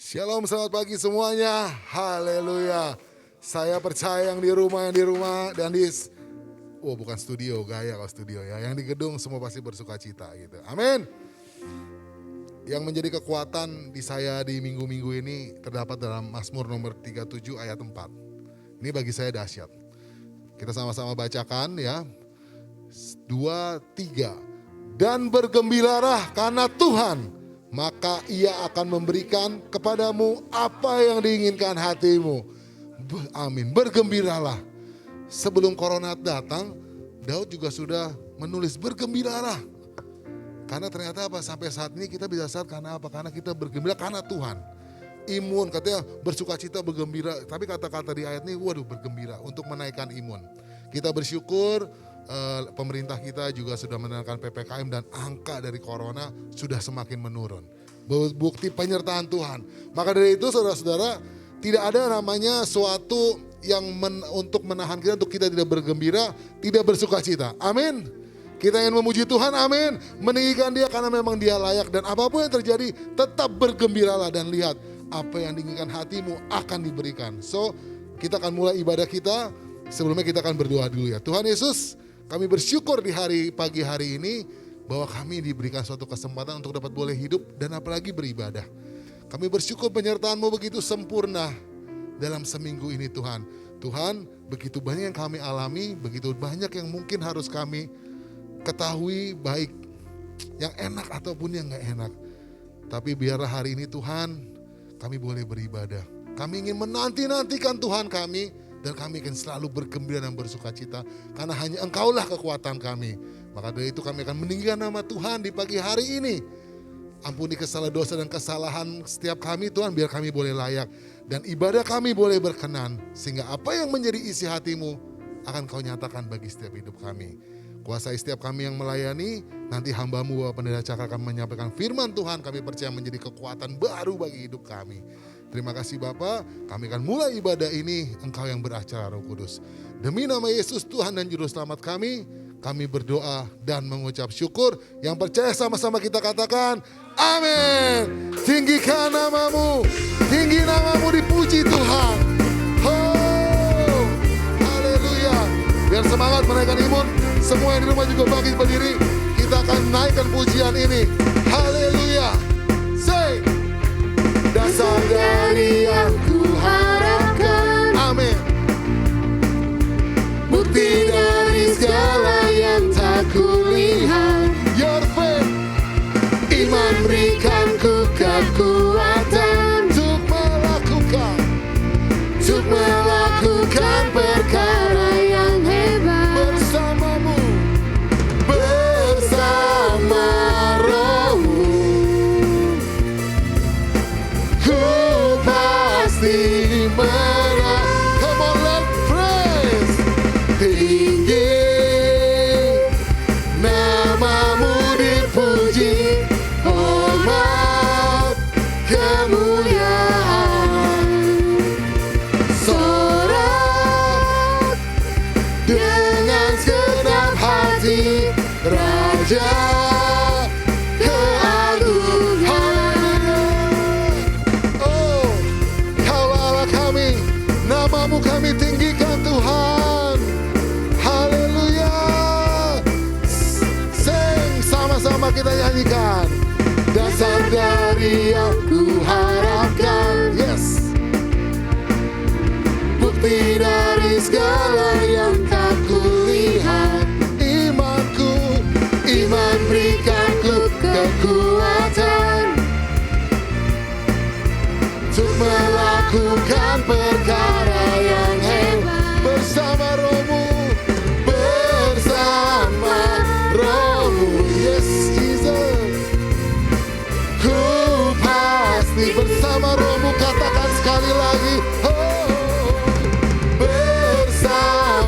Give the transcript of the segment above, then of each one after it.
Shalom, selamat pagi semuanya. Haleluya. Saya percaya yang di rumah dan bukan studio, gaya kalau studio ya. Yang di gedung semua pasti bersuka cita gitu. Amin. Yang menjadi kekuatan di saya di minggu-minggu ini terdapat dalam Mazmur nomor 37 ayat 4. Ini bagi saya dahsyat. Kita sama-sama bacakan ya. 2, 3. Dan bergembiralah karena Tuhan, maka Ia akan memberikan kepadamu apa yang diinginkan hatimu. Amin. Bergembiralah. Sebelum corona datang, Daud juga sudah menulis bergembiralah. Karena ternyata apa? Sampai saat ini kita bisa saat karena apa? Karena kita bergembira karena Tuhan. Imun katanya bersukacita bergembira. Tapi kata-kata di ayat ini waduh bergembira untuk menaikkan imun. Kita bersyukur pemerintah kita juga sudah menerapkan PPKM dan angka dari corona sudah semakin menurun. Bukti penyertaan Tuhan. Maka dari itu saudara-saudara, tidak ada namanya suatu yang untuk menahan kita untuk kita tidak bergembira, tidak bersukacita. Amin. Kita ingin memuji Tuhan, amin. Meninggikan Dia karena memang Dia layak. Dan apapun yang terjadi tetap bergembiralah dan lihat apa yang diinginkan hatimu akan diberikan. So kita akan mulai ibadah kita. Sebelumnya kita akan berdoa dulu ya. Tuhan Yesus, kami bersyukur di pagi hari ini bahwa kami diberikan suatu kesempatan untuk dapat boleh hidup dan apalagi beribadah. Kami bersyukur penyertaan-Mu begitu sempurna dalam seminggu ini Tuhan. Tuhan, begitu banyak yang kami alami, begitu banyak yang mungkin harus kami ketahui baik yang enak ataupun yang gak enak. Tapi biarlah hari ini Tuhan, kami boleh beribadah. Kami ingin menanti-nantikan Tuhan kami. Dan kami akan selalu bergembira dan bersuka cita. Karena hanya Engkaulah kekuatan kami. Maka dari itu kami akan meninggikan nama Tuhan di pagi hari ini. Ampuni kesalahan dosa dan kesalahan setiap kami Tuhan. Biar kami boleh layak. Dan ibadah kami boleh berkenan. Sehingga apa yang menjadi isi hatimu akan Kau nyatakan bagi setiap hidup kami. Kuasai setiap kami yang melayani. Nanti hamba-Mu Bapak Pendeta Cakra akan menyampaikan firman Tuhan. Kami percaya menjadi kekuatan baru bagi hidup kami. Terima kasih Bapa, kami akan mulai ibadah ini, Engkau yang beracara Roh Kudus. Demi nama Yesus Tuhan dan Juru Selamat kami berdoa dan mengucap syukur. Yang percaya sama-sama kita katakan, amin. Tinggikan namamu, tinggi namamu dipuji Tuhan. Oh, haleluya. Biar semangat menaikkan imun, semua yang di rumah juga bangkit berdiri. Kita akan naikkan pujian ini. Haleluya. Say. Dasar dari yang kuharapkan, amin. Bukti dari segala yang tak kulihat. Your faith, iman berikanku kekuatan untuk melakukan perkara yang hebat bersamamu, bersama Rohmu. Pasti menang. Come on, let's praise. Tinggi namamu dipuji, hormat kemuliaan. Sorak dengan segenap hati, Raja kami tinggikan Tuhan. Haleluya. Sing sama-sama kita nyanyikan. Dasar dari yang kuharapkan, yes. Bukti dari segala yang tak kulihat. Iman berikanku kekuatan untuk melakukan perkara yang hebat bersama Rohmu, yes Jesus. Ku pasti bersama Rohmu, katakan sekali lagi, oh, bersama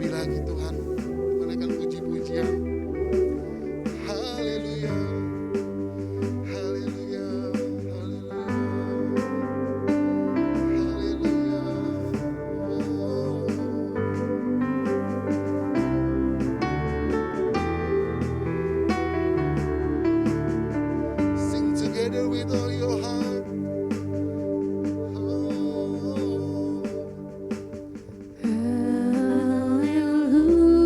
Lebih lagi Tuhan, menaikkan puji-pujian. Haleluya, haleluya, haleluya, haleluya. Sing together with all your heart. Hallelujah.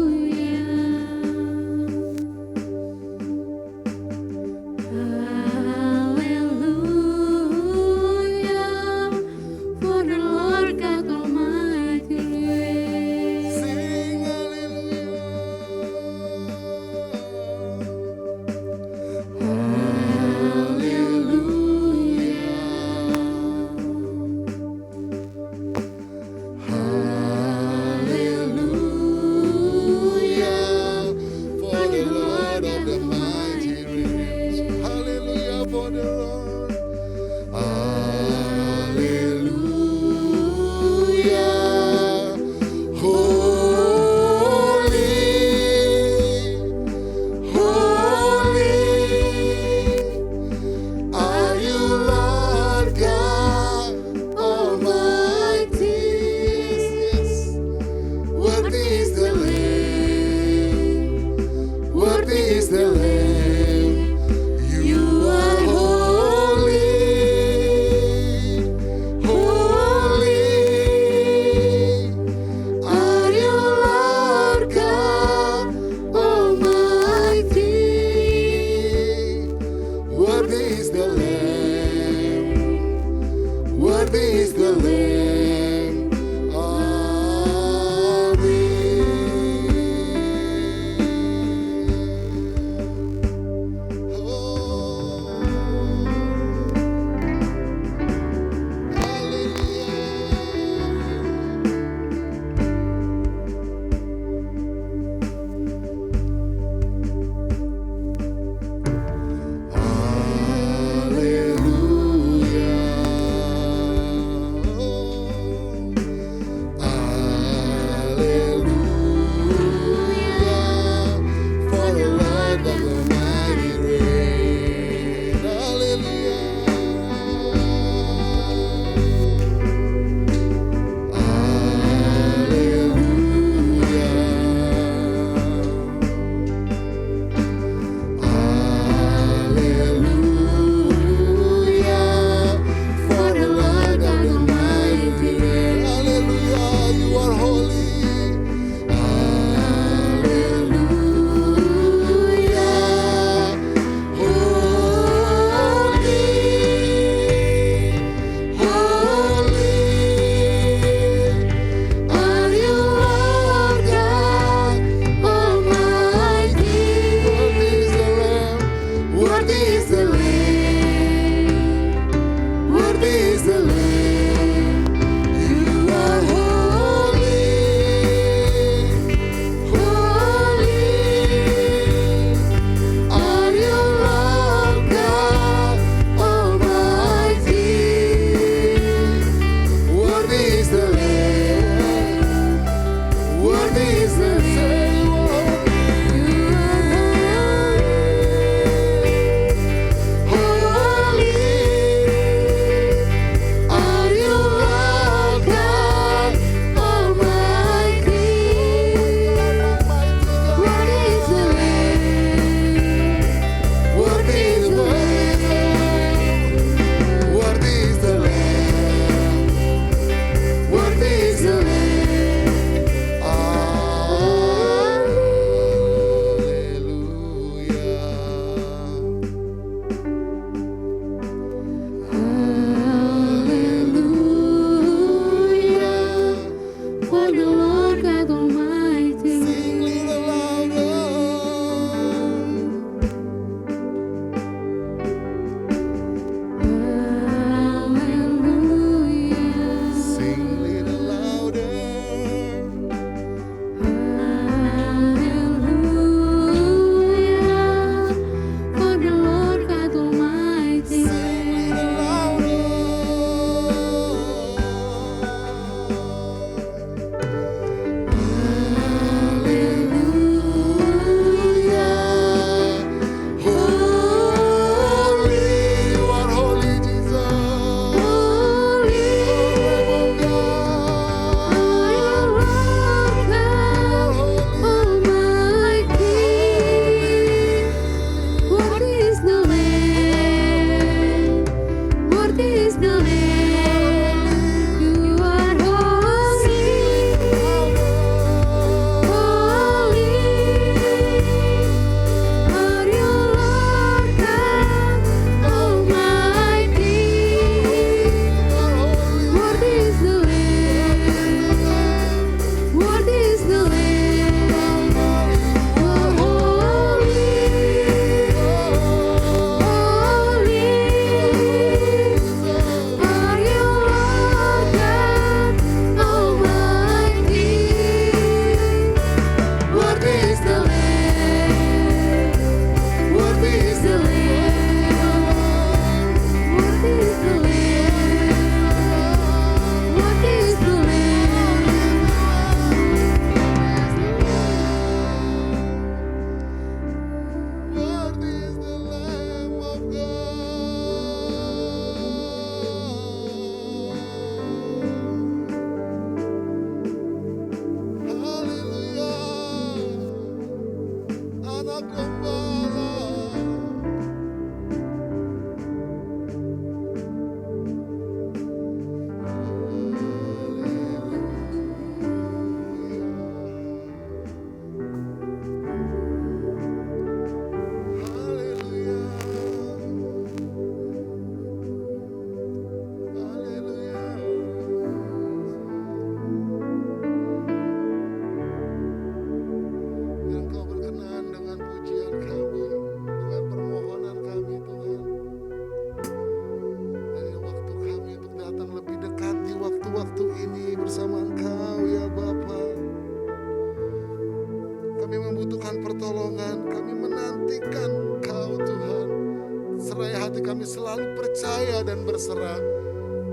berserah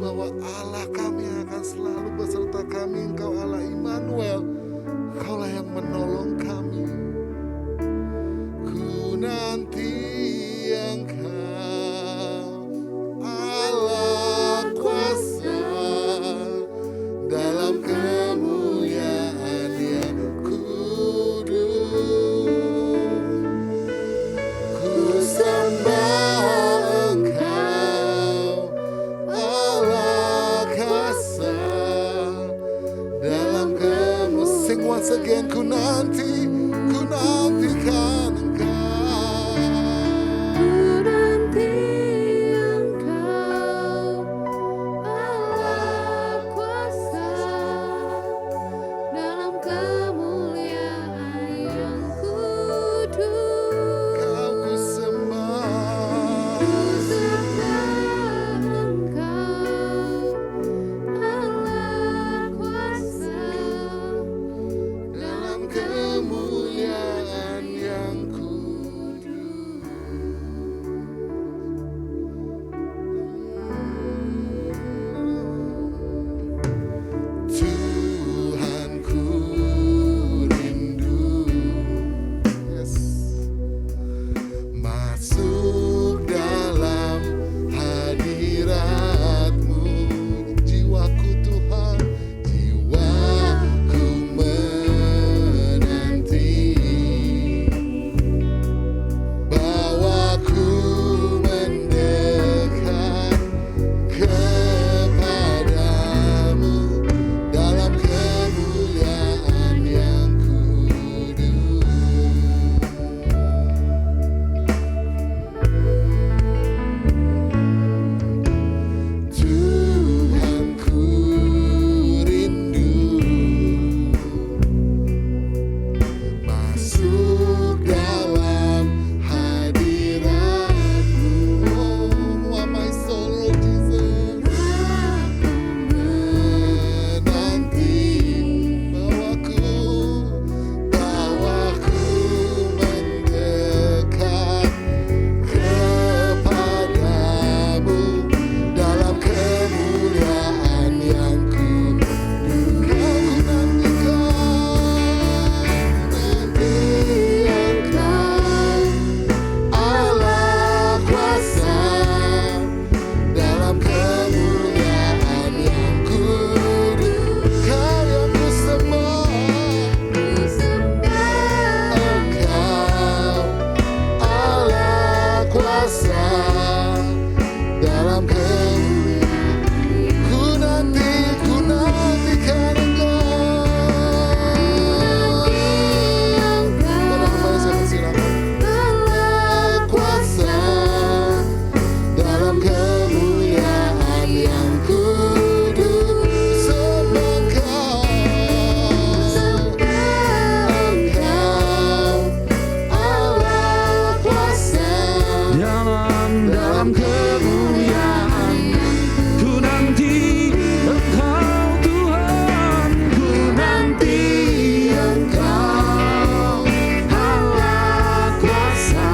bahwa Allah kami akan selalu beserta kami. Engkau Allah Immanuel, Engkaulah yang menolong kami. Ku nanti Engkau Allah kuasa dalam kemuliaan yang kudus. Ku sembah Engkau Allah kuasa dalam kemuliaan. Sing once again, ku nantikan Engkau. Ku nanti Engkau Allah kuasa dalam kemuliaan yang kudus. Kau ku sembah. Ku sembah Engkau Allah kuasa Dalam kemuliaan yang kudus. Tuhan ku rindu, yes, masuk dalam hadirat-Mu. Jiwaku Tuhan, jiwaku menanti. Bawaku mendekat kepadamu dalam kemuliaan yang kudus. Tuhan ku rindu masuk dalam hadirat-Mu. Oh, my soul, Lord Jesus. Menanti bawaku mendekat kepadamu dalam kemuliaan yang kudus. Kau nanti Engkau Allah kuasa dalam kemuliaan yang kudus. Kau yang ku sembah, Ku sembah Engkau Allah kuasa dalam kemuliaan. Ku nantikan Engkau. Tenang kembali, saya persilakan. Allah kuasa dalam kemuliaan yang kudus. Sembah Engkau, Engkau Allah kuasa dalam kemuliaan. Ku nanti Engkau Tuhan, ku nanti Engkau Allah kuasa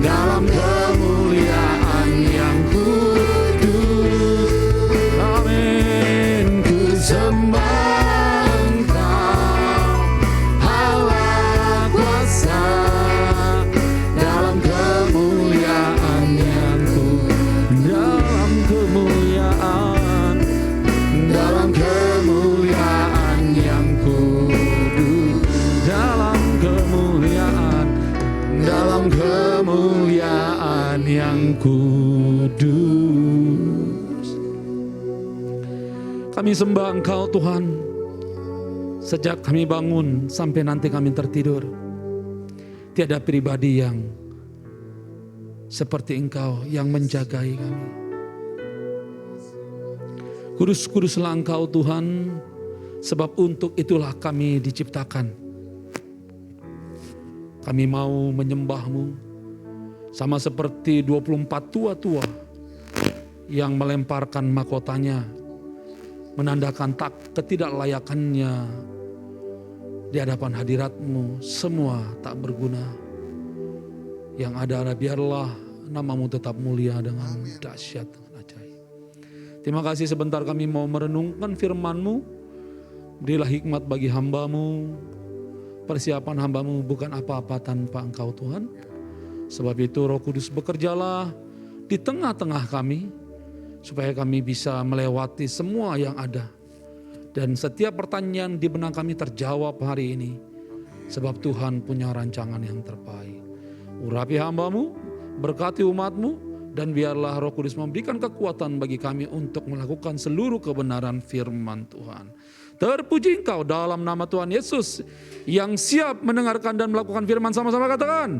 dalam kemuliaan yang kudus. Amin. Ku sembah Engkau Allah kuasa dalam kemuliaan yang kudus. Dalam kemuliaan yang kudus. Dalam kemuliaan yang kudus. Kami sembah Engkau Tuhan, sejak kami bangun sampai nanti kami tertidur. Tiada pribadi yang seperti Engkau yang menjagai kami. Kudus-kuduslah Engkau Tuhan, sebab untuk itulah kami diciptakan. Kami mau menyembah-Mu sama seperti 24 tua-tua yang melemparkan mahkotanya, menandakan ketidaklayakannya di hadapan hadirat-Mu. Semua tak berguna. Yang ada biarlah Namamu tetap mulia dengan dahsyat, dengan ajaib. Terima kasih sebentar kami mau merenungkan firman-Mu. Berilah hikmat bagi hamba-Mu. Persiapan hamba-Mu bukan apa-apa tanpa Engkau Tuhan. Sebab itu Roh Kudus bekerjalah di tengah-tengah kami. Supaya kami bisa melewati semua yang ada. Dan setiap pertanyaan di benak kami terjawab hari ini. Sebab Tuhan punya rancangan yang terbaik. Urapi hamba-Mu, berkati umat-Mu, dan biarlah Roh Kudus memberikan kekuatan bagi kami untuk melakukan seluruh kebenaran firman Tuhan. Terpuji Engkau dalam nama Tuhan Yesus yang siap mendengarkan dan melakukan firman, sama-sama katakan.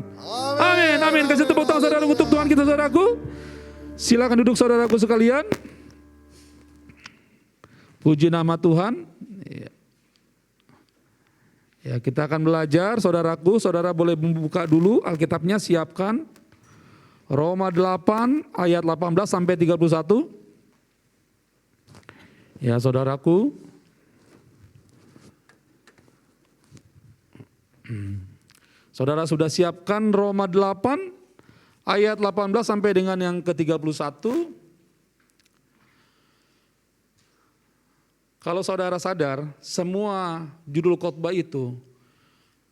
Amin. Amin. Kasih tepuk tangan saudara untuk Tuhan kita, saudaraku. Silakan duduk saudaraku sekalian. Puji nama Tuhan. Ya, kita akan belajar, saudaraku. Saudara boleh membuka dulu Alkitabnya, siapkan. Roma 8 ayat 18 sampai 31. Ya, saudaraku. Saudara sudah siapkan Roma 8 ayat 18 sampai dengan yang ke-31. Kalau saudara sadar, semua judul khotbah itu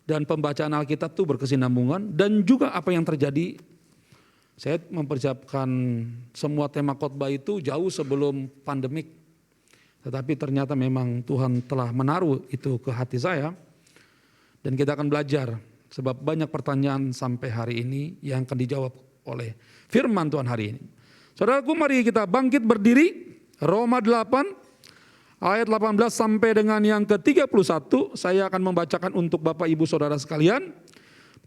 dan pembacaan Alkitab itu berkesinambungan, dan juga apa yang terjadi. Saya mempersiapkan semua tema khotbah itu jauh sebelum pandemik. Tetapi ternyata memang Tuhan telah menaruh itu ke hati saya. Dan kita akan belajar, sebab banyak pertanyaan sampai hari ini yang akan dijawab oleh firman Tuhan hari ini. Saudaraku, mari kita bangkit berdiri. Roma 8 ayat 18 sampai dengan yang ke-31, saya akan membacakan untuk Bapak Ibu Saudara sekalian.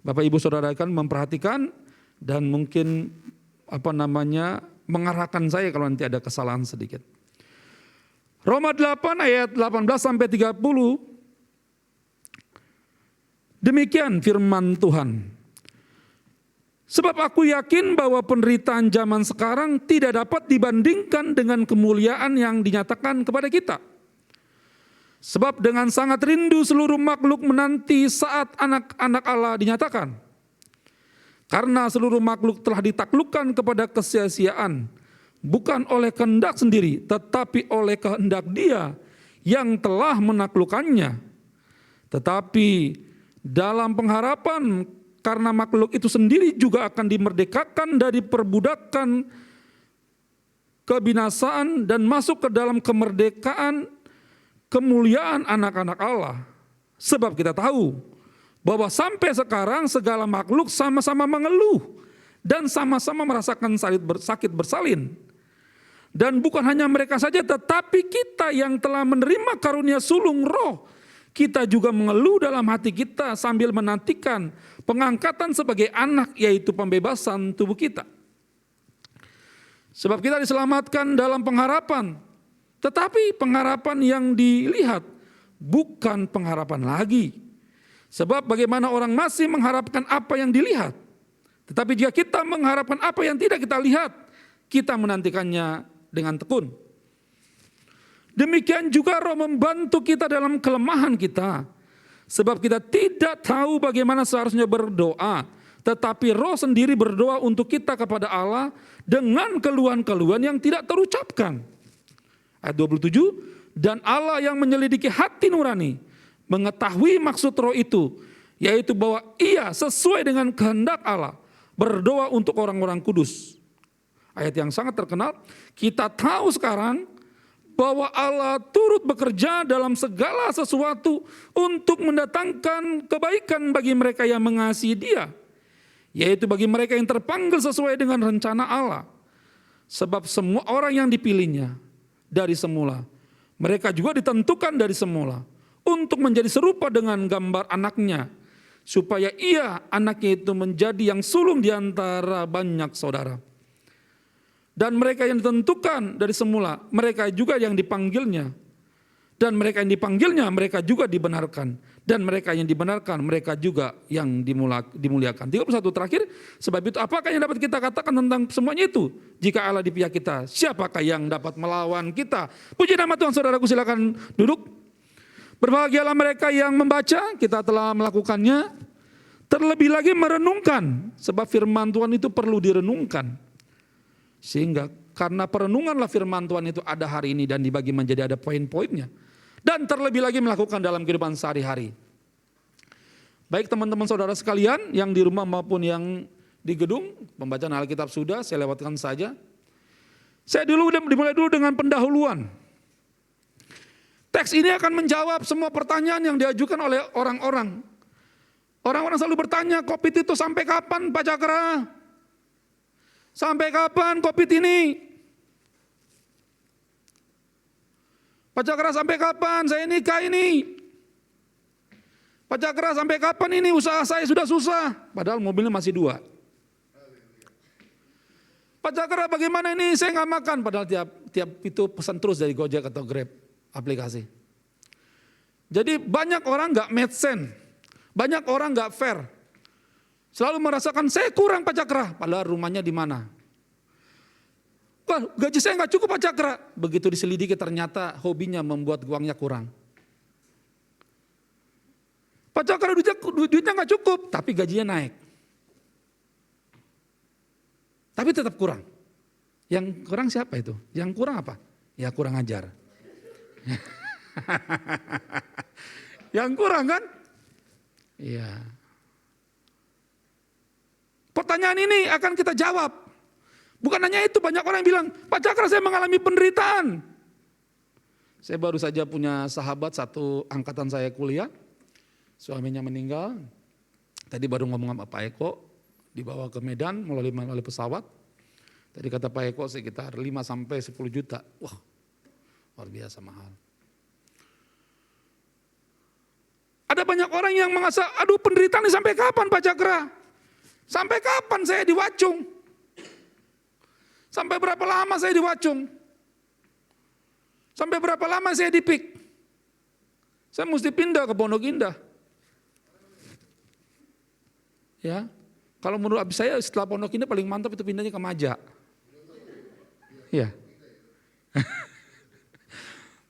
Bapak Ibu Saudara akan memperhatikan dan mungkin mengarahkan saya kalau nanti ada kesalahan sedikit. Roma 8 ayat 18 sampai 30. Demikian firman Tuhan. Sebab aku yakin bahwa penderitaan zaman sekarang tidak dapat dibandingkan dengan kemuliaan yang dinyatakan kepada kita. Sebab dengan sangat rindu seluruh makhluk menanti saat anak-anak Allah dinyatakan. Karena seluruh makhluk telah ditaklukkan kepada kesia-siaan, bukan oleh kehendak sendiri, tetapi oleh kehendak Dia yang telah menaklukkannya. Tetapi dalam pengharapan, karena makhluk itu sendiri juga akan dimerdekakan dari perbudakan kebinasaan dan masuk ke dalam kemerdekaan kemuliaan anak-anak Allah. Sebab kita tahu bahwa sampai sekarang segala makhluk sama-sama mengeluh dan sama-sama merasakan sakit bersalin. Dan bukan hanya mereka saja, tetapi kita yang telah menerima karunia sulung roh, kita juga mengeluh dalam hati kita sambil menantikan pengangkatan sebagai anak, yaitu pembebasan tubuh kita. Sebab kita diselamatkan dalam pengharapan, tetapi pengharapan yang dilihat bukan pengharapan lagi. Sebab bagaimana orang masih mengharapkan apa yang dilihat, tetapi jika kita mengharapkan apa yang tidak kita lihat, kita menantikannya dengan tekun. Demikian juga Roh membantu kita dalam kelemahan kita. Sebab kita tidak tahu bagaimana seharusnya berdoa, tetapi Roh sendiri berdoa untuk kita kepada Allah dengan keluhan-keluhan yang tidak terucapkan. Ayat 27, dan Allah yang menyelidiki hati nurani, mengetahui maksud Roh itu, yaitu bahwa Ia sesuai dengan kehendak Allah, berdoa untuk orang-orang kudus. Ayat yang sangat terkenal, kita tahu sekarang bahwa Allah turut bekerja dalam segala sesuatu untuk mendatangkan kebaikan bagi mereka yang mengasihi Dia, yaitu bagi mereka yang terpanggil sesuai dengan rencana Allah. Sebab semua orang yang dipilihnya dari semula, mereka juga ditentukan dari semula untuk menjadi serupa dengan gambar anaknya, supaya Ia, anaknya itu, menjadi yang sulung di antara banyak saudara. Dan mereka yang ditentukan dari semula, mereka juga yang dipanggilnya. Dan mereka yang dipanggilnya, mereka juga dibenarkan. Dan mereka yang dibenarkan, mereka juga yang dimuliakan. 31 terakhir, sebab itu apakah yang dapat kita katakan tentang semuanya itu? Jika Allah di pihak kita, siapakah yang dapat melawan kita? Puji nama Tuhan. Saudaraku, silakan duduk. Berbahagialah mereka yang membaca, kita telah melakukannya. Terlebih lagi merenungkan, sebab firman Tuhan itu perlu direnungkan. Sehingga karena perenunganlah firman Tuhan itu ada hari ini dan dibagi menjadi ada poin-poinnya. Dan terlebih lagi melakukan dalam kehidupan sehari-hari. Baik teman-teman saudara sekalian yang di rumah maupun yang di gedung, pembacaan Alkitab sudah, saya lewatkan saja. Saya dimulai dulu dengan pendahuluan. Teks ini akan menjawab semua pertanyaan yang diajukan oleh orang-orang. Orang-orang selalu bertanya, COVID itu sampai kapan Pak Cakra? Sampai kapan COVID ini? Pak Cakra sampai kapan saya nikah ini? Pak Cakra sampai kapan ini usaha saya sudah susah? Padahal mobilnya masih 2. Pak Cakra bagaimana ini saya nggak makan? Padahal tiap itu pesan terus dari Gojek atau Grab aplikasi. Jadi banyak orang nggak make sense. Banyak orang nggak fair. Selalu merasakan saya kurang Pak Cakra. Padahal rumahnya di mana? Wah, gaji saya nggak cukup Pak Cakra. Begitu diselidiki ternyata hobinya membuat uangnya kurang. Pak Cakra duitnya nggak cukup, tapi gajinya naik. Tapi tetap kurang. Yang kurang siapa itu? Yang kurang apa? Ya kurang ajar. Yang kurang kan? Iya. Pertanyaan ini akan kita jawab. Bukan hanya itu, banyak orang yang bilang, Pak Cakra saya mengalami penderitaan. Saya baru saja punya sahabat satu angkatan saya kuliah. Suaminya meninggal. Tadi baru ngomong sama Pak Eko, dibawa ke Medan melalui pesawat. Tadi kata Pak Eko sekitar 5 sampai 10 juta. Wah, luar biasa mahal. Ada banyak orang yang merasa, aduh penderitaan ini sampai kapan Pak Cakra? Sampai kapan saya diwacung? Sampai berapa lama saya diwacung? Sampai berapa lama saya dipik? Saya mesti pindah ke Pondok Indah. Ya, kalau menurut saya setelah Pondok Indah paling mantap itu pindahnya ke Maja. Ya.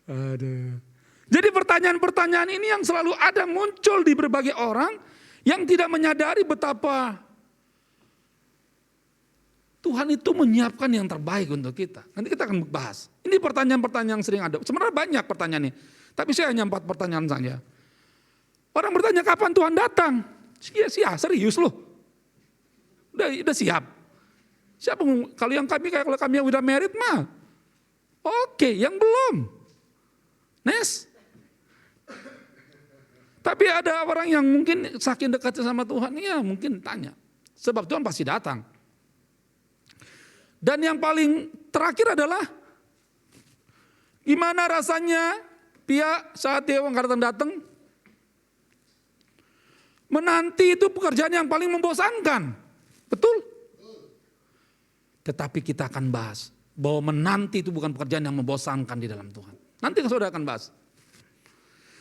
Aduh. Jadi pertanyaan-pertanyaan ini yang selalu ada muncul di berbagai orang yang tidak menyadari betapa Tuhan itu menyiapkan yang terbaik untuk kita. Nanti kita akan bahas. Ini pertanyaan-pertanyaan yang sering ada. Sebenarnya banyak pertanyaan ini. Tapi saya hanya 4 pertanyaan saja. Orang bertanya kapan Tuhan datang? Iya, serius loh. Udah siap. Siapa kalau yang kalau kami yang udah married mah. Oke, yang belum. Nes. Tapi ada orang yang mungkin saking dekatnya sama Tuhan, ya mungkin tanya. Sebab Tuhan pasti datang. Dan yang paling terakhir adalah, gimana rasanya Pia saat Dewa akan datang? Menanti itu pekerjaan yang paling membosankan. Betul? Tetapi kita akan bahas bahwa menanti itu bukan pekerjaan yang membosankan di dalam Tuhan. Nanti saudara akan bahas.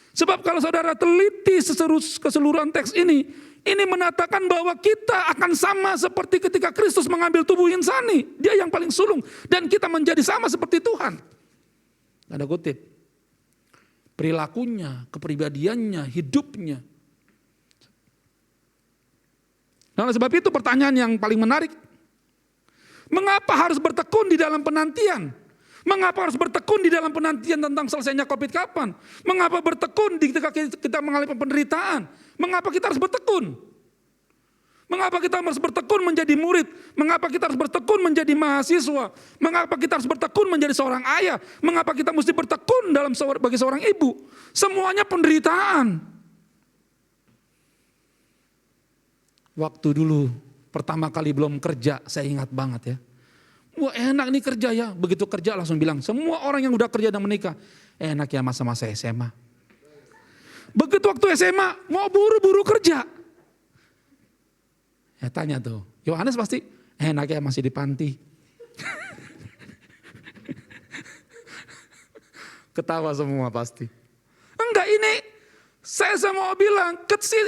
Sebab kalau saudara teliti keseluruhan teks ini menatakan bahwa kita akan sama seperti ketika Kristus mengambil tubuh insani. Dia yang paling sulung. Dan kita menjadi sama seperti Tuhan. Tanda kutip. Perilakunya, kepribadiannya, hidupnya. Nah, oleh sebab itu pertanyaan yang paling menarik. Mengapa harus bertekun di dalam penantian? Mengapa harus bertekun di dalam penantian tentang selesainya COVID kapan? Mengapa bertekun ketika kita mengalami penderitaan? Mengapa kita harus bertekun? Mengapa kita harus bertekun menjadi murid? Mengapa kita harus bertekun menjadi mahasiswa? Mengapa kita harus bertekun menjadi seorang ayah? Mengapa kita mesti bertekun bagi seorang ibu? Semuanya penderitaan. Waktu dulu pertama kali belum kerja, saya ingat banget ya. Wah enak nih kerja ya, begitu kerja langsung bilang, semua orang yang udah kerja dan menikah, enak ya masa-masa SMA. Begitu waktu SMA, mau buru-buru kerja. Ya tanya tuh, Yohanes pasti, enak ya masih di panti. Ketawa semua pasti. Enggak ini, saya mau bilang,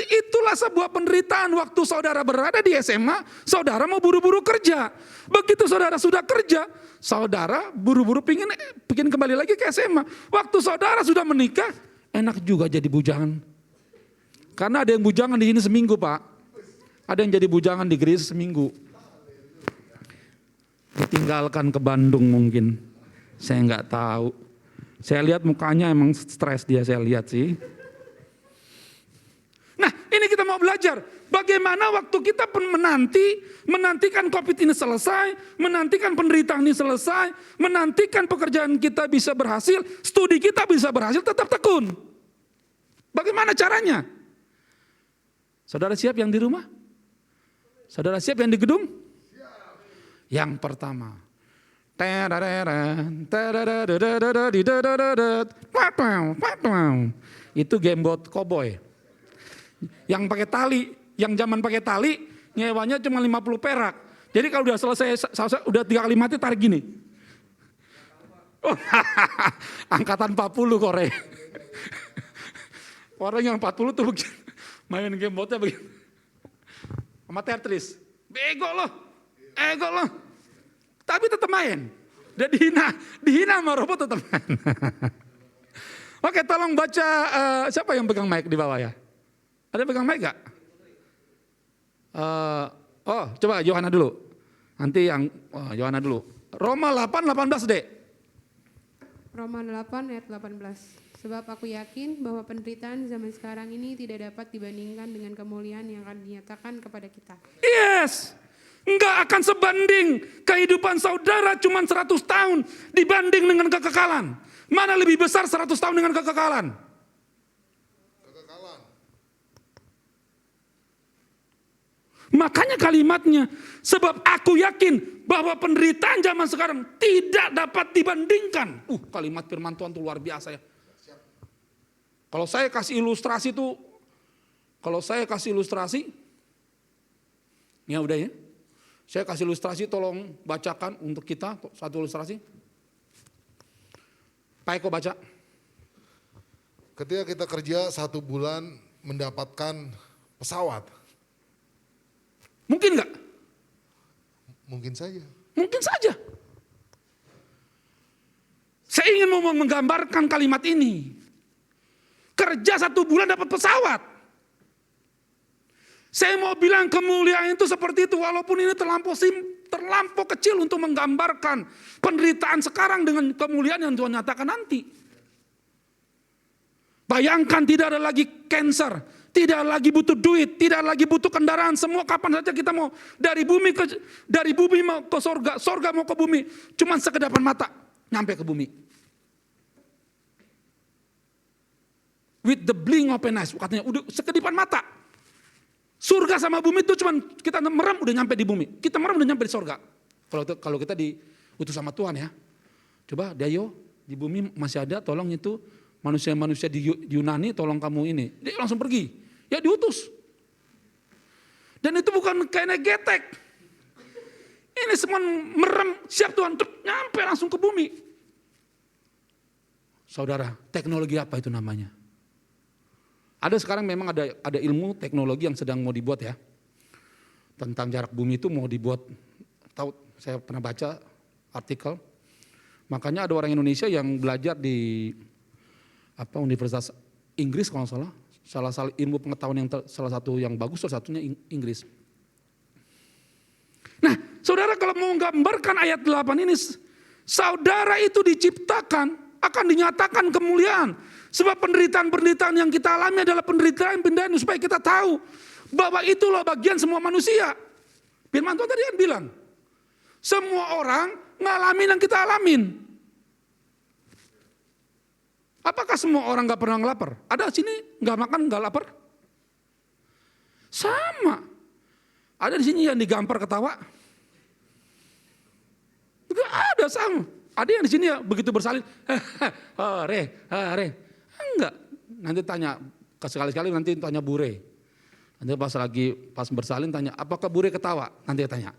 itulah sebuah penderitaan waktu saudara berada di SMA, saudara mau buru-buru kerja. Begitu saudara sudah kerja, saudara buru-buru pingin kembali lagi ke SMA. Waktu saudara sudah menikah, enak juga jadi bujangan. Karena ada yang bujangan di sini seminggu Pak. Ada yang jadi bujangan di gereja seminggu. Ditinggalkan ke Bandung mungkin. Saya nggak tahu. Saya lihat mukanya emang stres dia, saya lihat sih. Nah, ini kita mau belajar. Bagaimana waktu kita menantikan COVID ini selesai, menantikan penderitaan ini selesai, menantikan pekerjaan kita bisa berhasil, studi kita bisa berhasil, tetap tekun. Bagaimana caranya? Saudara siap yang di rumah? Saudara siap yang di gedung? Yang pertama. Itu gamebot cowboy. Yang pakai tali, yang zaman pakai tali, nyewanya cuma 50 perak. Jadi kalau udah selesai, udah 3 kali mati tarik gini. Oh, angkatan 40 Korea. Orang yang 40 tuh begini, main gamebotnya begini. Sama Tetris. Bego loh, ego loh. Tapi tetap main. Dan dihina sama robot tetap main. Oke, tolong baca, siapa yang pegang mic di bawah ya? Ada pegang mic gak? Coba Yohana dulu. Nanti yang Yohana dulu. Roma 8:18 deh. Roma 8 ayat 18. Sebab aku yakin bahwa penderitaan zaman sekarang ini tidak dapat dibandingkan dengan kemuliaan yang akan dinyatakan kepada kita. Yes. Enggak akan sebanding kehidupan saudara cuma 100 tahun dibanding dengan kekekalan. Mana lebih besar 100 tahun dengan kekekalan? Kekekalan. Makanya kalimatnya, sebab aku yakin bahwa penderitaan zaman sekarang tidak dapat dibandingkan. Kalimat firman Tuhan itu luar biasa ya. Kalau saya kasih ilustrasi tuh, ya udah ya. Saya kasih ilustrasi, tolong bacakan untuk kita satu ilustrasi. Pak Eko baca. Ketika kita kerja 1 bulan mendapatkan pesawat. Mungkin nggak? Mungkin saja. Mungkin saja. Saya ingin mau menggambarkan kalimat ini. Kerja 1 bulan dapat pesawat. Saya mau bilang kemuliaan itu seperti itu, walaupun ini terlampau kecil untuk menggambarkan penderitaan sekarang dengan kemuliaan yang Tuhan nyatakan nanti. Bayangkan tidak ada lagi cancer, tidak lagi butuh duit, tidak lagi butuh kendaraan, semua kapan saja kita mau dari bumi mau ke sorga mau ke bumi, cuman sekedapan mata nyampe ke bumi. With the blink of an eye, katanya udah sekedipan mata. Surga sama bumi itu cuman kita merem udah nyampe di bumi. Kita merem udah nyampe di surga. Kalau kita diutus sama Tuhan ya. Coba Dayo di bumi masih ada, tolong itu manusia-manusia di Yunani tolong kamu ini. Dia langsung pergi. Ya diutus. Dan itu bukan kayak getek. Ini semua merem, siap Tuhan, nyampe langsung ke bumi. Saudara, teknologi apa itu namanya? Ada sekarang memang ada ilmu teknologi yang sedang mau dibuat ya. Tentang jarak bumi itu mau dibuat, tahu saya pernah baca artikel. Makanya ada orang Indonesia yang belajar di Universitas Inggris kalau nggak salah ilmu pengetahuan yang salah satu yang bagus, salah satunya Inggris. Nah, saudara kalau mau menggambarkan ayat 8 ini, saudara itu diciptakan akan dinyatakan kemuliaan. Sebab penderitaan-penderitaan yang kita alami adalah penderitaan supaya kita tahu bahwa itulah bagian semua manusia. Firman Tuhan tadi kan bilang, semua orang ngalamin yang kita alamin. Apakah semua orang gak pernah ngelapar? Ada sini gak makan, gak lapar? Sama. Ada di sini yang digampar ketawa? Gak ada, sama. Ada yang di sini ya begitu bersalin, enggak. Nanti tanya, sekali-sekali nanti tanya Bure. Nanti pas bersalin tanya, apakah Bure ketawa? Nanti tanya.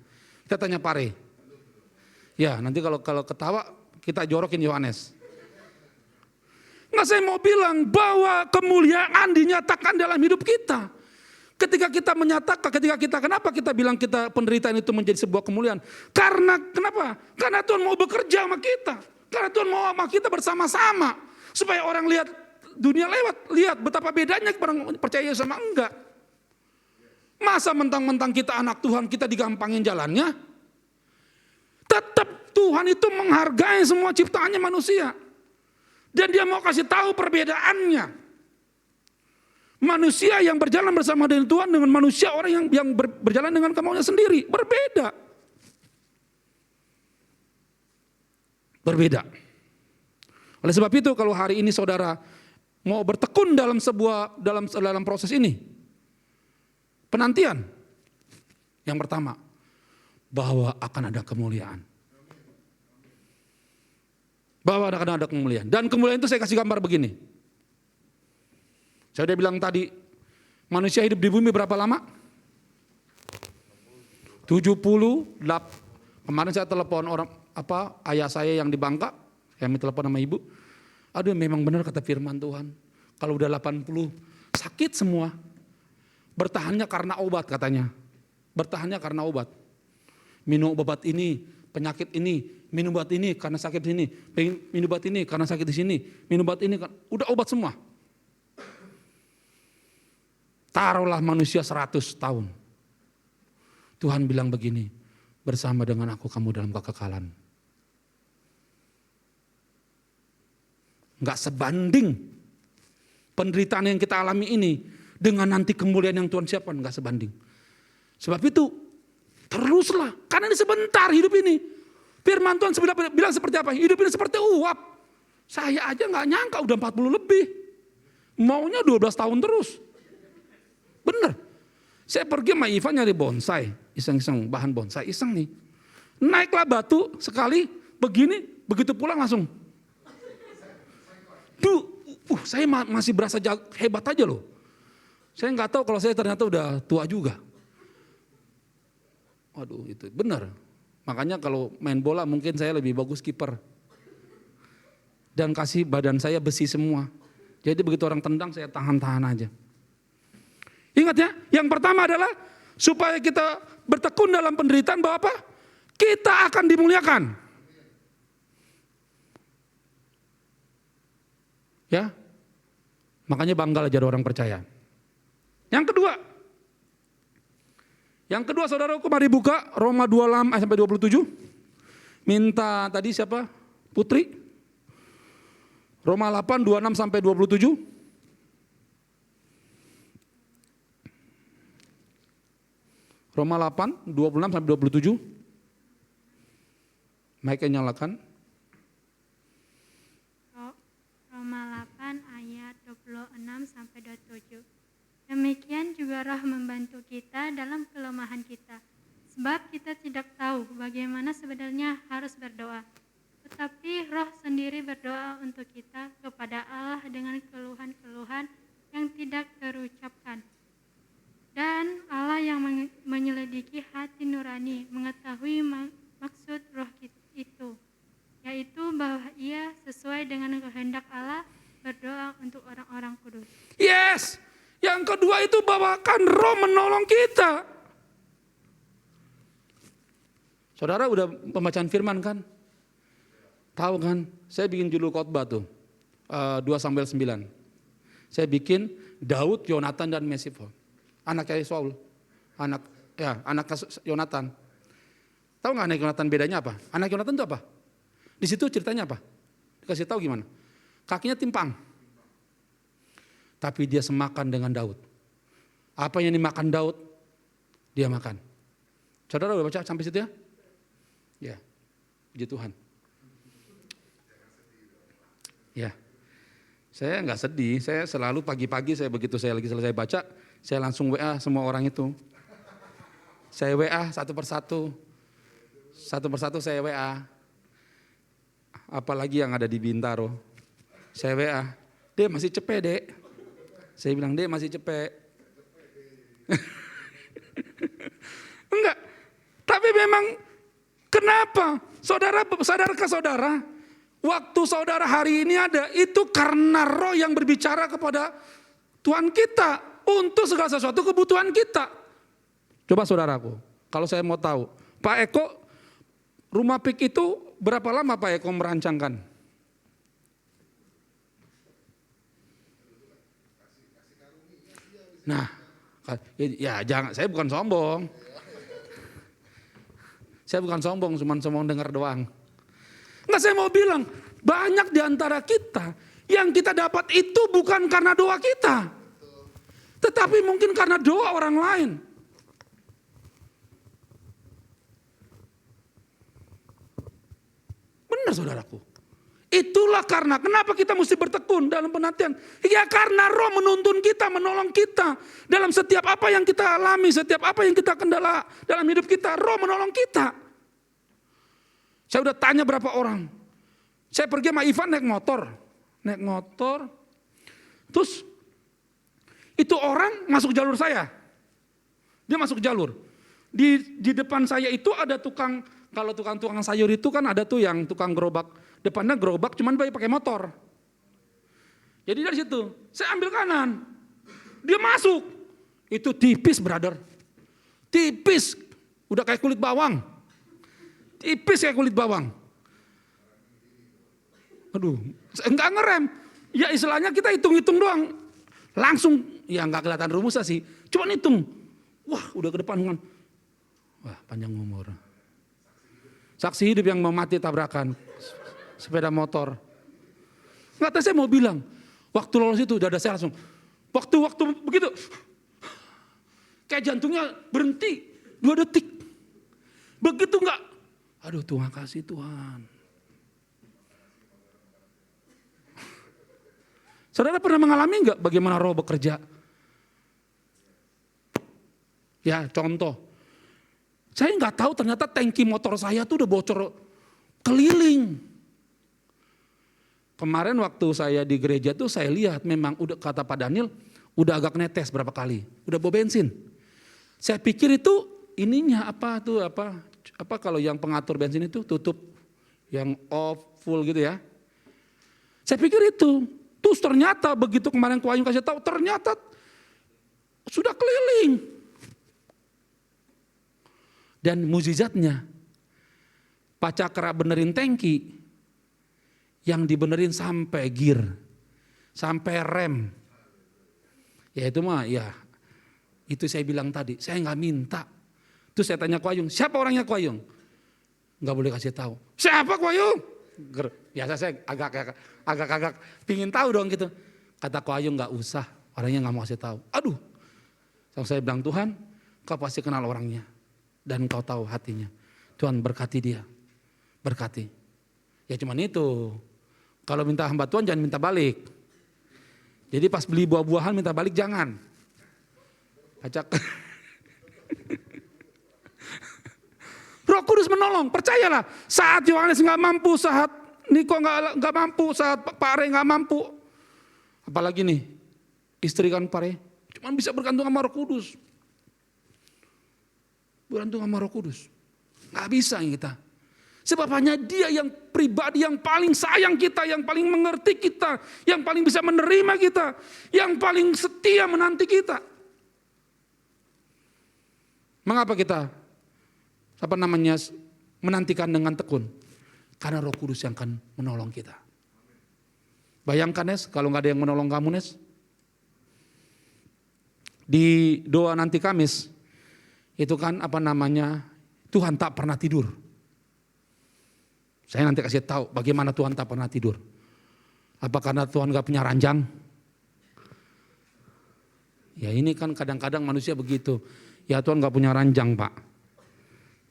Kita tanya Pare. Ya, nanti kalau ketawa kita jorokin Yohanes. Enggak, saya mau bilang bahwa kemuliaan dinyatakan dalam hidup kita. Kenapa kita bilang kita penderitaan itu menjadi sebuah kemuliaan? Kenapa? Karena Tuhan mau bekerja sama kita. Karena Tuhan mau sama kita bersama-sama. Supaya orang lihat dunia lihat betapa bedanya orang percaya sama enggak. Masa mentang-mentang kita anak Tuhan, kita digampangin jalannya? Tetap Tuhan itu menghargai semua ciptaannya manusia. Dan dia mau kasih tahu perbedaannya. Manusia yang berjalan bersama dengan Tuhan dengan manusia orang yang berjalan dengan kemauannya sendiri. Berbeda. Berbeda. Oleh sebab itu kalau hari ini saudara mau bertekun dalam proses ini, penantian, yang pertama, bahwa akan ada kemuliaan. Bahwa akan ada kemuliaan. Dan kemuliaan itu saya kasih gambar begini. Saya udah bilang tadi, manusia hidup di bumi berapa lama? 78. Kemarin saya telepon ayah saya yang di Bangka, saya telepon sama ibu. Aduh, memang benar kata firman Tuhan. Kalau udah 80, sakit semua. Bertahannya karena obat katanya. Bertahannya karena obat. Minum obat ini, penyakit ini, minum obat ini karena sakit di sini, minum obat ini karena sakit di sini, minum obat ini, udah obat semua. Taruhlah manusia 100 tahun. Tuhan bilang begini, bersama dengan aku kamu dalam kekekalan. Enggak sebanding penderitaan yang kita alami ini dengan nanti kemuliaan yang Tuhan siapkan, enggak sebanding. Sebab itu teruslah, karena ini sebentar hidup ini. Firman Tuhan bilang seperti apa? Hidup ini seperti uap. Saya aja enggak nyangka udah 40 lebih. Maunya 12 tahun terus. Bener. Saya pergi sama Ivan nyari bonsai, iseng-iseng bahan bonsai, iseng nih. Naiklah batu sekali, begini, begitu pulang langsung. Saya masih berasa hebat aja loh. Saya nggak tahu kalau saya ternyata udah tua juga. Waduh, itu benar. Makanya kalau main bola mungkin saya lebih bagus kiper. Dan kasih badan saya besi semua. Jadi begitu orang tendang saya tahan-tahan aja. Ingat ya, yang pertama adalah supaya kita bertekun dalam penderitaan bahwa apa? Kita akan dimuliakan. Ya, makanya banggalah jadi orang percaya. Yang kedua saudaraku mari buka Roma 26 sampai 27. Minta tadi siapa? Putri. Roma 8, 26 sampai 27. Roma 8, 26 sampai 27. Mic-nya nyalakan. Roma 8 ayat 26 sampai 27. Demikian juga Roh membantu kita dalam kelemahan kita. Sebab kita tidak tahu bagaimana sebenarnya harus berdoa. Tetapi Roh sendiri berdoa untuk kita kepada Allah dengan keluhan-keluhan yang tidak terucapkan. Dan Allah yang menyelidiki hati nurani mengetahui maksud Roh itu, yaitu bahwa ia sesuai dengan kehendak Allah berdoa untuk orang-orang kudus. Yes, yang kedua itu bawakan Roh menolong kita. Saudara udah pembacaan firman kan? Tahu kan? Saya bikin judul khotbah tuh, 2 Samuel 9. Saya bikin Daud, Yonatan dan Mesifo. Anaknya Saul, anak Yonatan. Tahu nggak anak Yonatan bedanya apa? Anak Yonatan itu apa? Di situ ceritanya apa? Dikasih tahu gimana? Kakinya timpang. Tapi dia semakan dengan Daud. Apa yang dimakan Daud, dia makan. Saudara udah baca sampai situ ya? Ya, puji Tuhan. Ya, saya nggak sedih. Saya selalu pagi-pagi begitu saya lagi selesai baca, saya langsung WA semua orang itu. Saya WA satu persatu saya WA. Apalagi yang ada di Bintaro. Saya WA, Dek masih cepet Dek. Saya bilang, Dek masih cepet. Enggak, tapi memang kenapa? Saudara, waktu saudara hari ini ada, itu karena Roh yang berbicara kepada Tuhan kita untuk segala sesuatu kebutuhan kita. Coba saudaraku, kalau saya mau tahu, Pak Eko, rumah PIK itu berapa lama Pak Eko merancangkan? Nah, Ya jangan, saya bukan sombong. Saya bukan sombong, cuma sombong dengar doang. Enggak, saya mau bilang, banyak di antara kita yang kita dapat itu bukan karena doa kita. Tetapi mungkin karena doa orang lain. Benar saudaraku. Itulah karena kenapa kita mesti bertekun dalam penantian. Ya karena Roh menuntun kita, menolong kita. Dalam setiap apa yang kita alami, setiap apa yang kita kendala dalam hidup kita, Roh menolong kita. Saya udah tanya berapa orang. Saya pergi sama Ivan naik motor. Terus itu orang masuk jalur saya. Dia masuk jalur. Di depan saya itu ada tukang, kalau tukang sayur itu kan ada tuh yang tukang gerobak. Depannya gerobak cuman pakai motor. Jadi dari situ saya ambil kanan. Dia masuk. Itu tipis brother. Tipis. Udah kayak kulit bawang. Tipis kayak kulit bawang. Aduh, enggak ngerem. Ya istilahnya kita hitung-hitung doang. Langsung, ya enggak kelihatan rumusnya sih. Cuma hitung. Wah udah ke depan kan. Wah panjang umur. Saksi hidup yang mau mati tabrakan. Sepeda motor. Nggak tahu, saya mau bilang. Waktu lolos itu dada saya langsung. Waktu begitu. Kayak jantungnya berhenti. 2 detik. Begitu enggak. Aduh Tuhan kasih Tuhan. Saudara pernah mengalami enggak bagaimana Roh bekerja? Ya contoh. Saya enggak tahu ternyata tangki motor saya tuh udah bocor keliling. Kemarin waktu saya di gereja tuh saya lihat memang udah kata Pak Daniel udah agak netes berapa kali. Udah bawa bensin. Saya pikir itu ininya apa kalau yang pengatur bensin itu tutup yang off full gitu ya. Saya pikir itu. Terus ternyata begitu kemarin Ko Ayung kasih tahu ternyata sudah keliling. Dan mukjizatnya Pak Cakra benerin tangki yang dibenerin sampai gear, sampai rem. Ya itu mah ya itu saya bilang tadi, saya nggak minta. Terus saya tanya Ko Ayung, siapa orangnya Ko Ayung? Nggak boleh kasih tahu. Siapa Ko Ayung? Biasa saya agak pingin tahu dong gitu. Kata Ko Ayung nggak usah, orangnya nggak mau kasih tahu. Aduh, saya bilang Tuhan, kau pasti kenal orangnya dan kau tahu hatinya. Tuhan berkati dia, berkati. Ya cuman itu. Kalau minta hamba Tuhan jangan minta balik. Jadi pas beli buah-buahan minta balik jangan. Acak. Roh Kudus menolong, percayalah. Saat Yohanes nggak mampu, saat Niko nggak mampu, saat Pak Are nggak mampu. Apalagi nih, istri kan Pak Are, cuman bisa bergantung sama Roh Kudus. Bergantung sama Roh Kudus. Nggak bisa kita. Sebab hanya dia yang pribadi yang paling sayang kita, yang paling mengerti kita, yang paling bisa menerima kita, yang paling setia menanti kita. Mengapa kita menantikan dengan tekun? Karena Roh Kudus yang akan menolong kita. Bayangkan Nes, kalau nggak ada yang menolong kamu Nes. Di doa nanti Kamis, itu kan Tuhan tak pernah tidur. Saya nanti kasih tahu bagaimana Tuhan tak pernah tidur. Apa karena Tuhan gak punya ranjang? Ya ini kan kadang-kadang manusia begitu. Ya Tuhan gak punya ranjang Pak.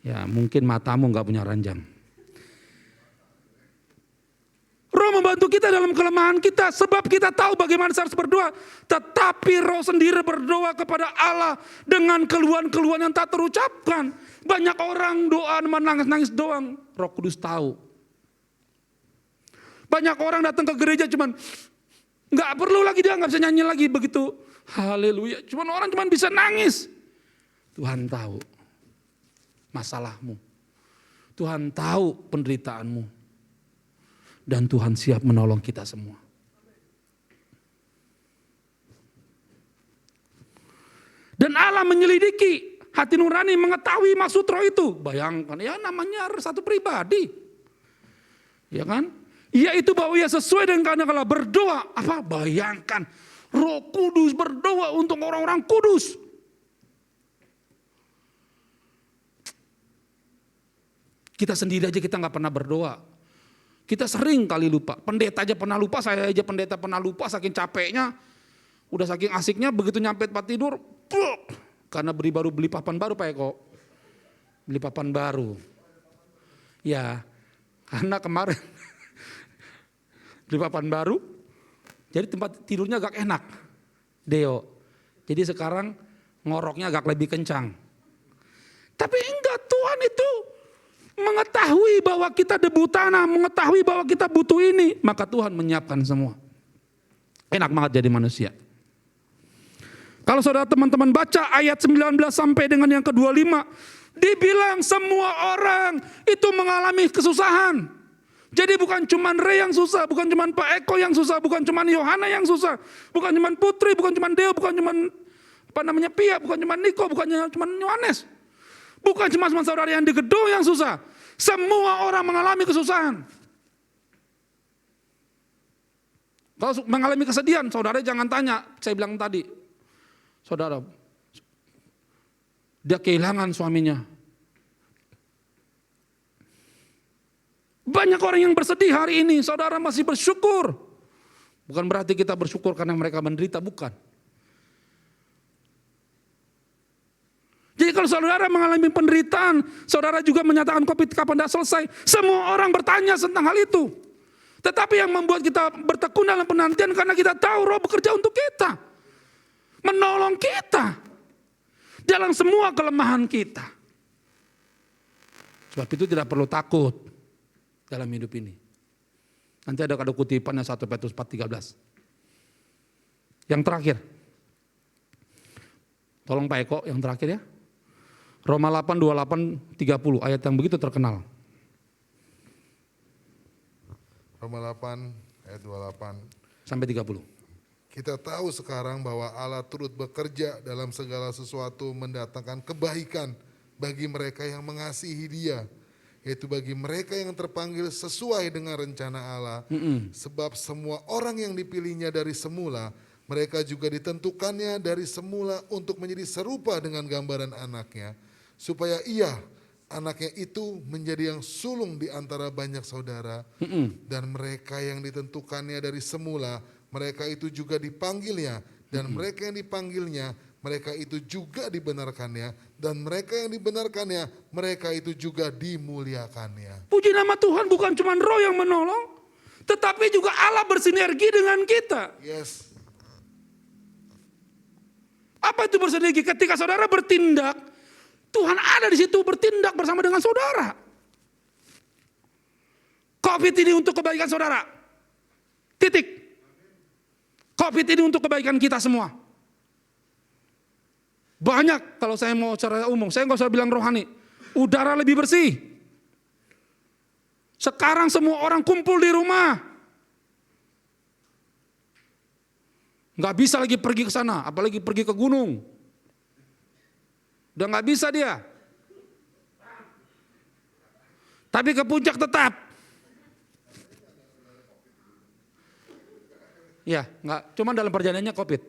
Ya mungkin matamu gak punya ranjang. Roh membantu kita dalam kelemahan kita. Sebab kita tahu bagaimana harus berdoa. Tetapi Roh sendiri berdoa kepada Allah dengan keluhan-keluhan yang tak terucapkan. Banyak orang doa menangis-nangis doang. Roh Kudus tahu. Banyak orang datang ke gereja cuman nggak perlu lagi dia nggak bisa nyanyi lagi begitu. Haleluya. Cuman orang cuman bisa nangis. Tuhan tahu masalahmu. Tuhan tahu penderitaanmu. Dan Tuhan siap menolong kita semua. Dan Allah menyelidiki hati nurani, mengetahui maksud Roh itu. Bayangkan ya namanya satu pribadi. Ya kan? Yaitu bahwa ia sesuai dengan kalau berdoa. Bayangkan Roh Kudus berdoa untuk orang-orang kudus. Kita sendiri aja kita nggak pernah berdoa. Kita sering kali lupa. Pendeta aja pernah lupa, saya aja pendeta pernah lupa saking capeknya. Udah saking asiknya begitu nyampe tempat tidur, karena baru beli papan baru Pak Eko. Beli papan baru. Ya, karena kemarin beli papan baru, jadi tempat tidurnya agak enak. Deo. Jadi sekarang ngoroknya agak lebih kencang. Tapi enggak, Tuhan itu mengetahui bahwa kita debu tanah, mengetahui bahwa kita butuh ini, maka Tuhan menyiapkan semua. Enak banget jadi manusia. Kalau saudara teman-teman baca ayat 19 sampai dengan yang ke-25, dibilang semua orang itu mengalami kesusahan. Jadi bukan cuma Ray yang susah, bukan cuma Pak Eko yang susah, bukan cuma Yohana yang susah, bukan cuma Putri, bukan cuma Deo, bukan cuma Pia, bukan cuma Niko, bukan cuma Yohanes. Bukan cuma saudara yang di gedung yang susah. Semua orang mengalami kesusahan. Kalau mengalami kesedihan, saudara jangan tanya, saya bilang tadi. Saudara, dia kehilangan suaminya. Banyak orang yang bersedih hari ini, saudara masih bersyukur. Bukan berarti kita bersyukur karena mereka menderita, bukan. Jadi kalau saudara mengalami penderitaan, saudara juga menyatakan COVID kapan tidak selesai. Semua orang bertanya tentang hal itu. Tetapi yang membuat kita bertekun dalam penantian karena kita tahu Roh bekerja untuk kita. Menolong kita dalam semua kelemahan kita. Sebab itu tidak perlu takut dalam hidup ini. Nanti ada kutipannya 1 Petrus 4:13. Yang terakhir. Tolong Pak Eko yang terakhir ya. Roma 8:28-30 ayat yang begitu terkenal. Roma 8 ayat 28 sampai 30. Kita tahu sekarang bahwa Allah turut bekerja dalam segala sesuatu mendatangkan kebaikan bagi mereka yang mengasihi Dia, yaitu bagi mereka yang terpanggil sesuai dengan rencana Allah. Sebab semua orang yang dipilihnya dari semula, mereka juga ditentukannya dari semula untuk menjadi serupa dengan gambaran anaknya, supaya ia, anaknya itu menjadi yang sulung di antara banyak saudara. Dan mereka yang ditentukannya dari semula, mereka itu juga dipanggilnya. Dan mereka yang dipanggilnya, mereka itu juga dibenarkannya. Dan mereka yang dibenarkannya, mereka itu juga dimuliakannya. Puji nama Tuhan, bukan cuma Roh yang menolong, tetapi juga Allah bersinergi dengan kita. Yes. Apa itu bersinergi? Ketika saudara bertindak, Tuhan ada di situ bertindak bersama dengan saudara. COVID ini untuk kebaikan saudara. Titik. COVID ini untuk kebaikan kita semua. Banyak kalau saya mau secara umum, saya nggak usah bilang rohani. Udara lebih bersih. Sekarang semua orang kumpul di rumah. Nggak bisa lagi pergi ke sana, apalagi pergi ke gunung. Udah nggak bisa dia. Tapi ke puncak tetap. Ya, nggak. Cuma dalam perjalanannya COVID.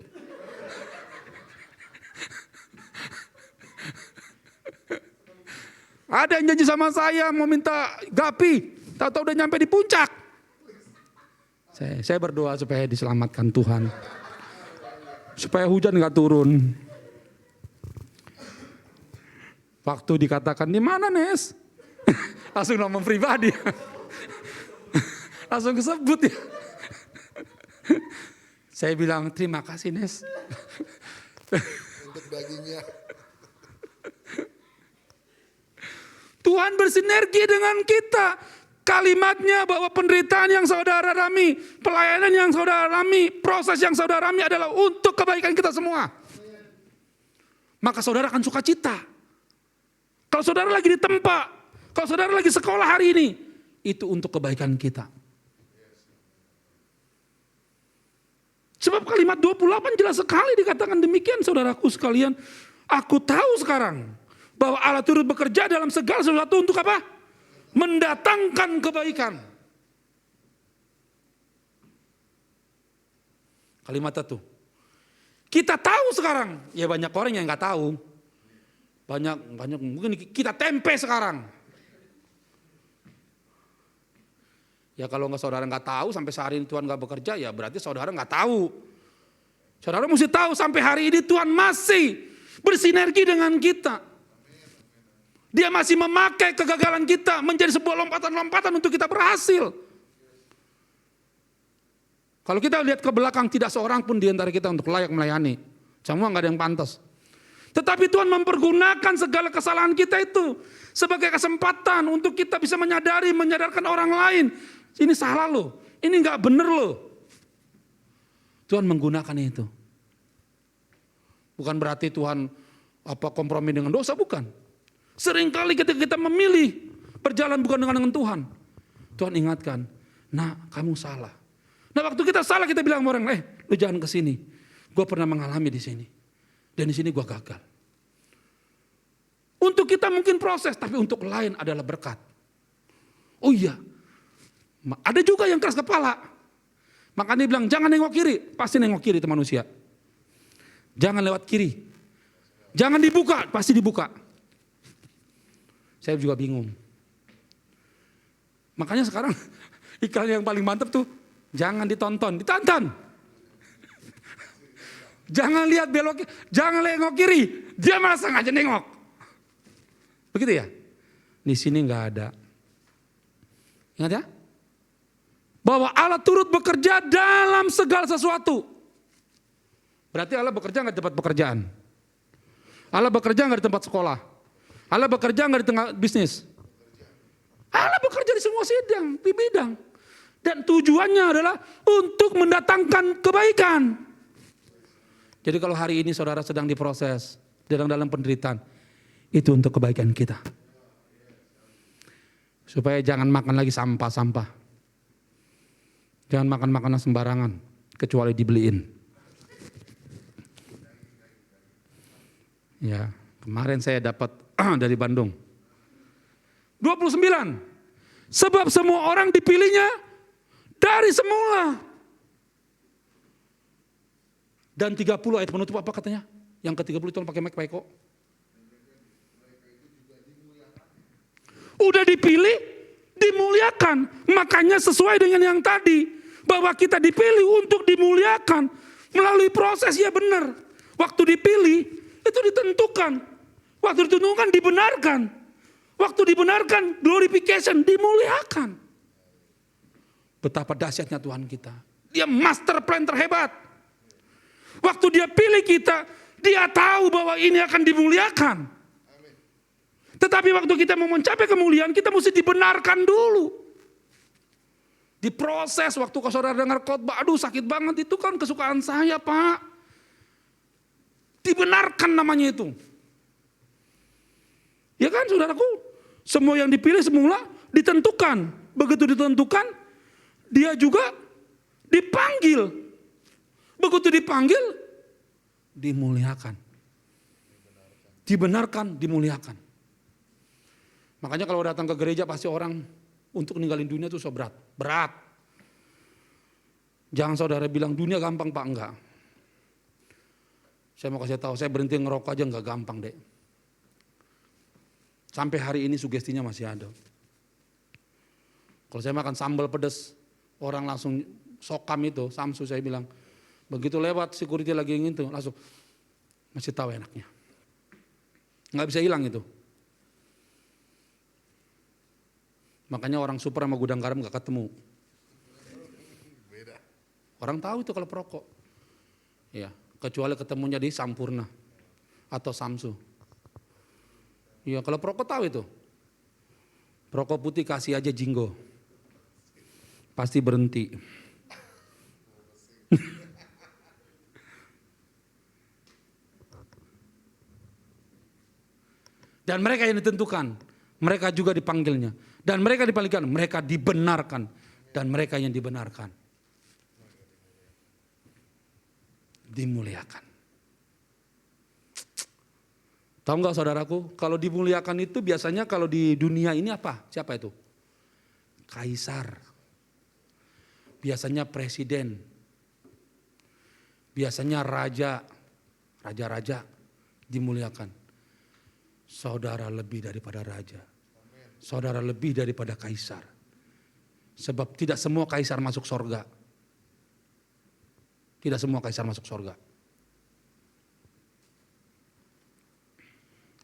Ada yang janji sama saya mau minta gapi, tahu-tahu udah nyampe di puncak. Saya berdoa supaya diselamatkan Tuhan, supaya hujan nggak turun. Waktu dikatakan di mana Nes, langsung ngomong pribadi, langsung kesebut ya. Saya bilang terima kasih Nes. Untuk baginya. Tuhan bersinergi dengan kita. Kalimatnya bahwa penderitaan yang saudara alami, pelayanan yang saudara alami, proses yang saudara alami adalah untuk kebaikan kita semua. Maka saudara akan sukacita. Kalau saudara lagi di tempat, kalau saudara lagi sekolah hari ini, itu untuk kebaikan kita. Sebab kalimat 28 jelas sekali dikatakan demikian saudaraku sekalian. Aku tahu sekarang bahwa Allah turut bekerja dalam segala sesuatu untuk apa? Mendatangkan kebaikan. Kalimat itu. Kita tahu sekarang, ya banyak orang yang nggak tahu. Banyak mungkin kita tempe sekarang. Ya kalau saudara nggak tahu sampai sehari ini Tuhan nggak bekerja, ya berarti saudara nggak tahu. Saudara mesti tahu sampai hari ini Tuhan masih bersinergi dengan kita. Dia masih memakai kegagalan kita menjadi sebuah lompatan-lompatan untuk kita berhasil. Kalau kita lihat ke belakang, tidak seorang pun di antara kita untuk layak melayani. Semua nggak ada yang pantas. Tetapi Tuhan mempergunakan segala kesalahan kita itu sebagai kesempatan untuk kita bisa menyadarkan orang lain. Ini salah loh, ini nggak bener loh. Tuhan menggunakan itu. Bukan berarti Tuhan kompromi dengan dosa, bukan. Seringkali ketika kita memilih berjalan bukan dengan Tuhan, Tuhan ingatkan, nah kamu salah. Nah waktu kita salah kita bilang sama orang, lu jangan ke sini. Gue pernah mengalami di sini. Dan di sini gue gagal. Untuk kita mungkin proses, tapi untuk lain adalah berkat. Oh iya, ada juga yang keras kepala. Makanya dia bilang, jangan nengok kiri. Pasti nengok kiri itu manusia. Jangan lewat kiri. Jangan dibuka, pasti dibuka. Saya juga bingung. Makanya sekarang iklan yang paling mantap tuh, jangan ditonton, ditonton. Jangan lihat belok, jangan nengok kiri. Dia malah sengaja nengok. Begitu ya? Di sini nggak ada. Ingat ya? Bahwa Allah turut bekerja dalam segala sesuatu. Berarti Allah bekerja nggak di tempat pekerjaan. Allah bekerja nggak di tempat sekolah. Allah bekerja nggak di tengah bisnis. Allah bekerja di semua bidang. Dan tujuannya adalah untuk mendatangkan kebaikan. Jadi kalau hari ini saudara sedang diproses, sedang dalam penderitaan, itu untuk kebaikan kita. Supaya jangan makan lagi sampah-sampah. Jangan makan makanan sembarangan, kecuali dibeliin. Ya, kemarin saya dapat dari Bandung. 29. Sebab semua orang dipilihnya dari semula. Dan 30 ayat penutup apa katanya? Yang ke-30 tolong pakai mic Pak Eko. Udah dipilih, dimuliakan. Makanya sesuai dengan yang tadi. Bahwa kita dipilih untuk dimuliakan. Melalui proses, ya benar. Waktu dipilih, itu ditentukan. Waktu ditentukan, dibenarkan. Waktu dibenarkan, glorification, dimuliakan. Betapa dahsyatnya Tuhan kita. Dia master plan terhebat. Waktu dia pilih kita, dia tahu bahwa ini akan dimuliakan. Tetapi waktu kita mau mencapai kemuliaan, kita mesti dibenarkan dulu. Diproses waktu saudara dengar khotbah, aduh sakit banget, itu kan kesukaan saya Pak. Dibenarkan namanya itu. Ya kan saudaraku, semua yang dipilih semula ditentukan. Begitu ditentukan, dia juga dipanggil. Begitu dipanggil, dimuliakan. Dibenarkan, dimuliakan. Makanya kalau datang ke gereja pasti orang untuk ninggalin dunia itu so berat. Berat. Jangan saudara bilang dunia gampang Pak, enggak. Saya mau kasih tahu, saya berhenti ngerokok aja enggak gampang deh. Sampai hari ini sugestinya masih ada. Kalau saya makan sambal pedas, orang langsung sokam itu, samsu saya bilang, begitu lewat security lagi yang itu, langsung masih tahu enaknya. Nggak bisa hilang itu. Makanya orang super sama gudang garam nggak ketemu. Orang tahu itu kalau perokok. Ya, kecuali ketemunya di Sampurna atau Samsu. Ya, kalau perokok tahu itu. Perokok putih kasih aja jinggo. Pasti berhenti. Dan mereka yang ditentukan, mereka juga dipanggilnya. Dan mereka dipanggilkan, mereka dibenarkan. Dan mereka yang dibenarkan, dimuliakan. Tahu nggak saudaraku, kalau dimuliakan itu biasanya kalau di dunia ini apa? Siapa itu? Kaisar. Biasanya presiden. Biasanya raja. Raja-raja dimuliakan. Saudara lebih daripada raja. Saudara lebih daripada kaisar. Sebab tidak semua kaisar masuk surga. Tidak semua kaisar masuk surga.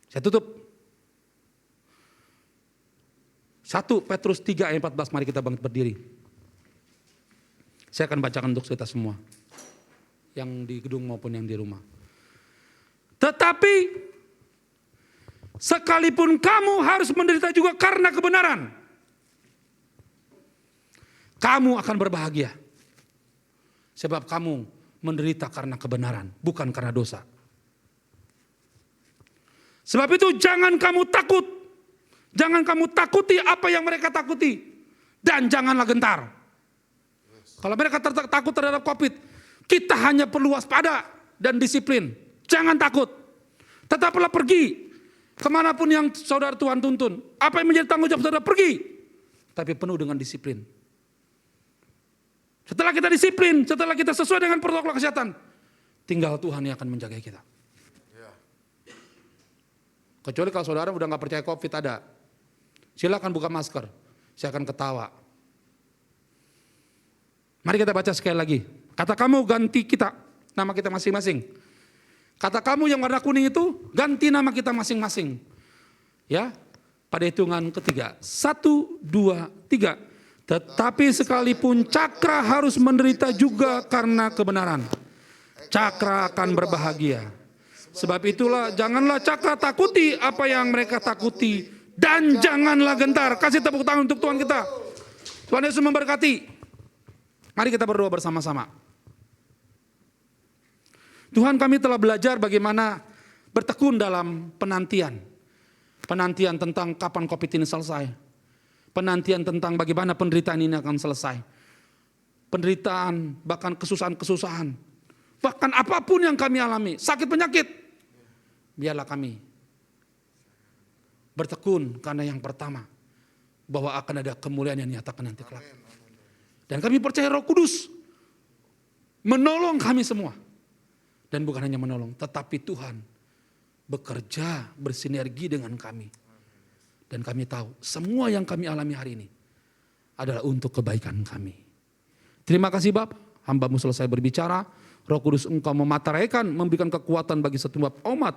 Saya tutup. 1 Petrus 3 ayat 14, mari kita bangkit berdiri. Saya akan bacakan untuk kita semua. Yang di gedung maupun yang di rumah. Tetapi sekalipun kamu harus menderita juga karena kebenaran, kamu akan berbahagia. Sebab kamu menderita karena kebenaran, bukan karena dosa. Sebab itu jangan kamu takut. Jangan kamu takuti apa yang mereka takuti. Dan janganlah gentar. Kalau mereka takut terhadap COVID, kita hanya perlu waspada dan disiplin. Jangan takut. Tetaplah pergi. Kemanapun yang saudara Tuhan tuntun. Apa yang menjadi tanggung jawab saudara, pergi. Tapi penuh dengan disiplin. Setelah kita disiplin, setelah kita sesuai dengan protokol kesehatan, tinggal Tuhan yang akan menjaga kita. Kecuali kalau saudara udah gak percaya COVID ada. Silakan buka masker. Saya akan ketawa. Mari kita baca sekali lagi. Kata kamu ganti kita, nama kita masing-masing. Kata kamu yang warna kuning itu ganti nama kita masing-masing. Ya, pada hitungan ketiga. 1, 2, 3. Tetapi sekalipun Cakra harus menderita juga karena kebenaran, Cakra akan berbahagia. Sebab itulah janganlah Cakra takuti apa yang mereka takuti. Dan janganlah gentar. Kasih tepuk tangan untuk Tuhan kita. Tuhan Yesus memberkati. Mari kita berdoa bersama-sama. Tuhan, kami telah belajar bagaimana bertekun dalam penantian. Penantian tentang kapan COVID ini selesai. Penantian tentang bagaimana penderitaan ini akan selesai. Penderitaan, bahkan kesusahan-kesusahan. Bahkan apapun yang kami alami, sakit penyakit. Biarlah kami bertekun karena yang pertama, bahwa akan ada kemuliaan yang nyatakan nanti kelak. Dan kami percaya Roh Kudus menolong kami semua. Dan bukan hanya menolong, tetapi Tuhan bekerja bersinergi dengan kami. Dan kami tahu semua yang kami alami hari ini adalah untuk kebaikan kami. Terima kasih Bapa, hamba-Mu selesai berbicara. Roh Kudus Engkau memateraikan, memberikan kekuatan bagi setiap umat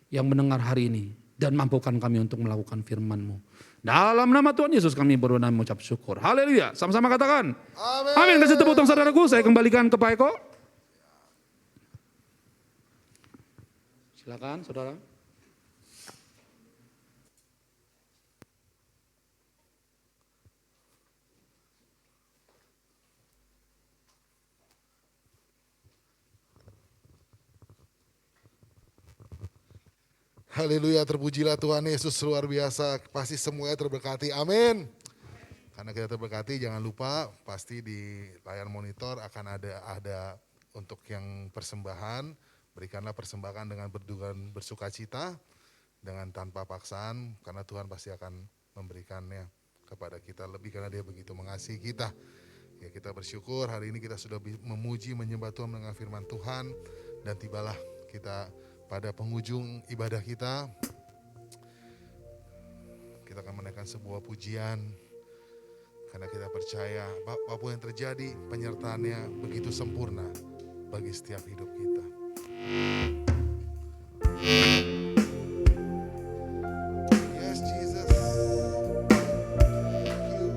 yang mendengar hari ini. Dan mampukan kami untuk melakukan firman-Mu. Dalam nama Tuhan Yesus kami berdoa dan mengucap syukur. Haleluya. Sama-sama katakan. Amin. Amin. Kasih tepuk tangan saudaraku. Saya kembalikan ke Pak Eko. Silakan saudara. Haleluya, terpujilah Tuhan Yesus, luar biasa. Pasti semuanya terberkati, amin. Karena kita terberkati, jangan lupa pasti di layar monitor akan ada untuk yang persembahan. Berikanlah persembahan dengan bersuka cita, dengan tanpa paksaan, karena Tuhan pasti akan memberikannya kepada kita lebih karena Dia begitu mengasihi kita. Ya, kita bersyukur hari ini kita sudah memuji, menyembah Tuhan dengan firman Tuhan, dan tibalah kita pada penghujung ibadah kita. Kita akan menaikkan sebuah pujian karena kita percaya apapun yang terjadi, penyertaannya begitu sempurna bagi setiap hidup kita. Yes, Jesus. Thank you.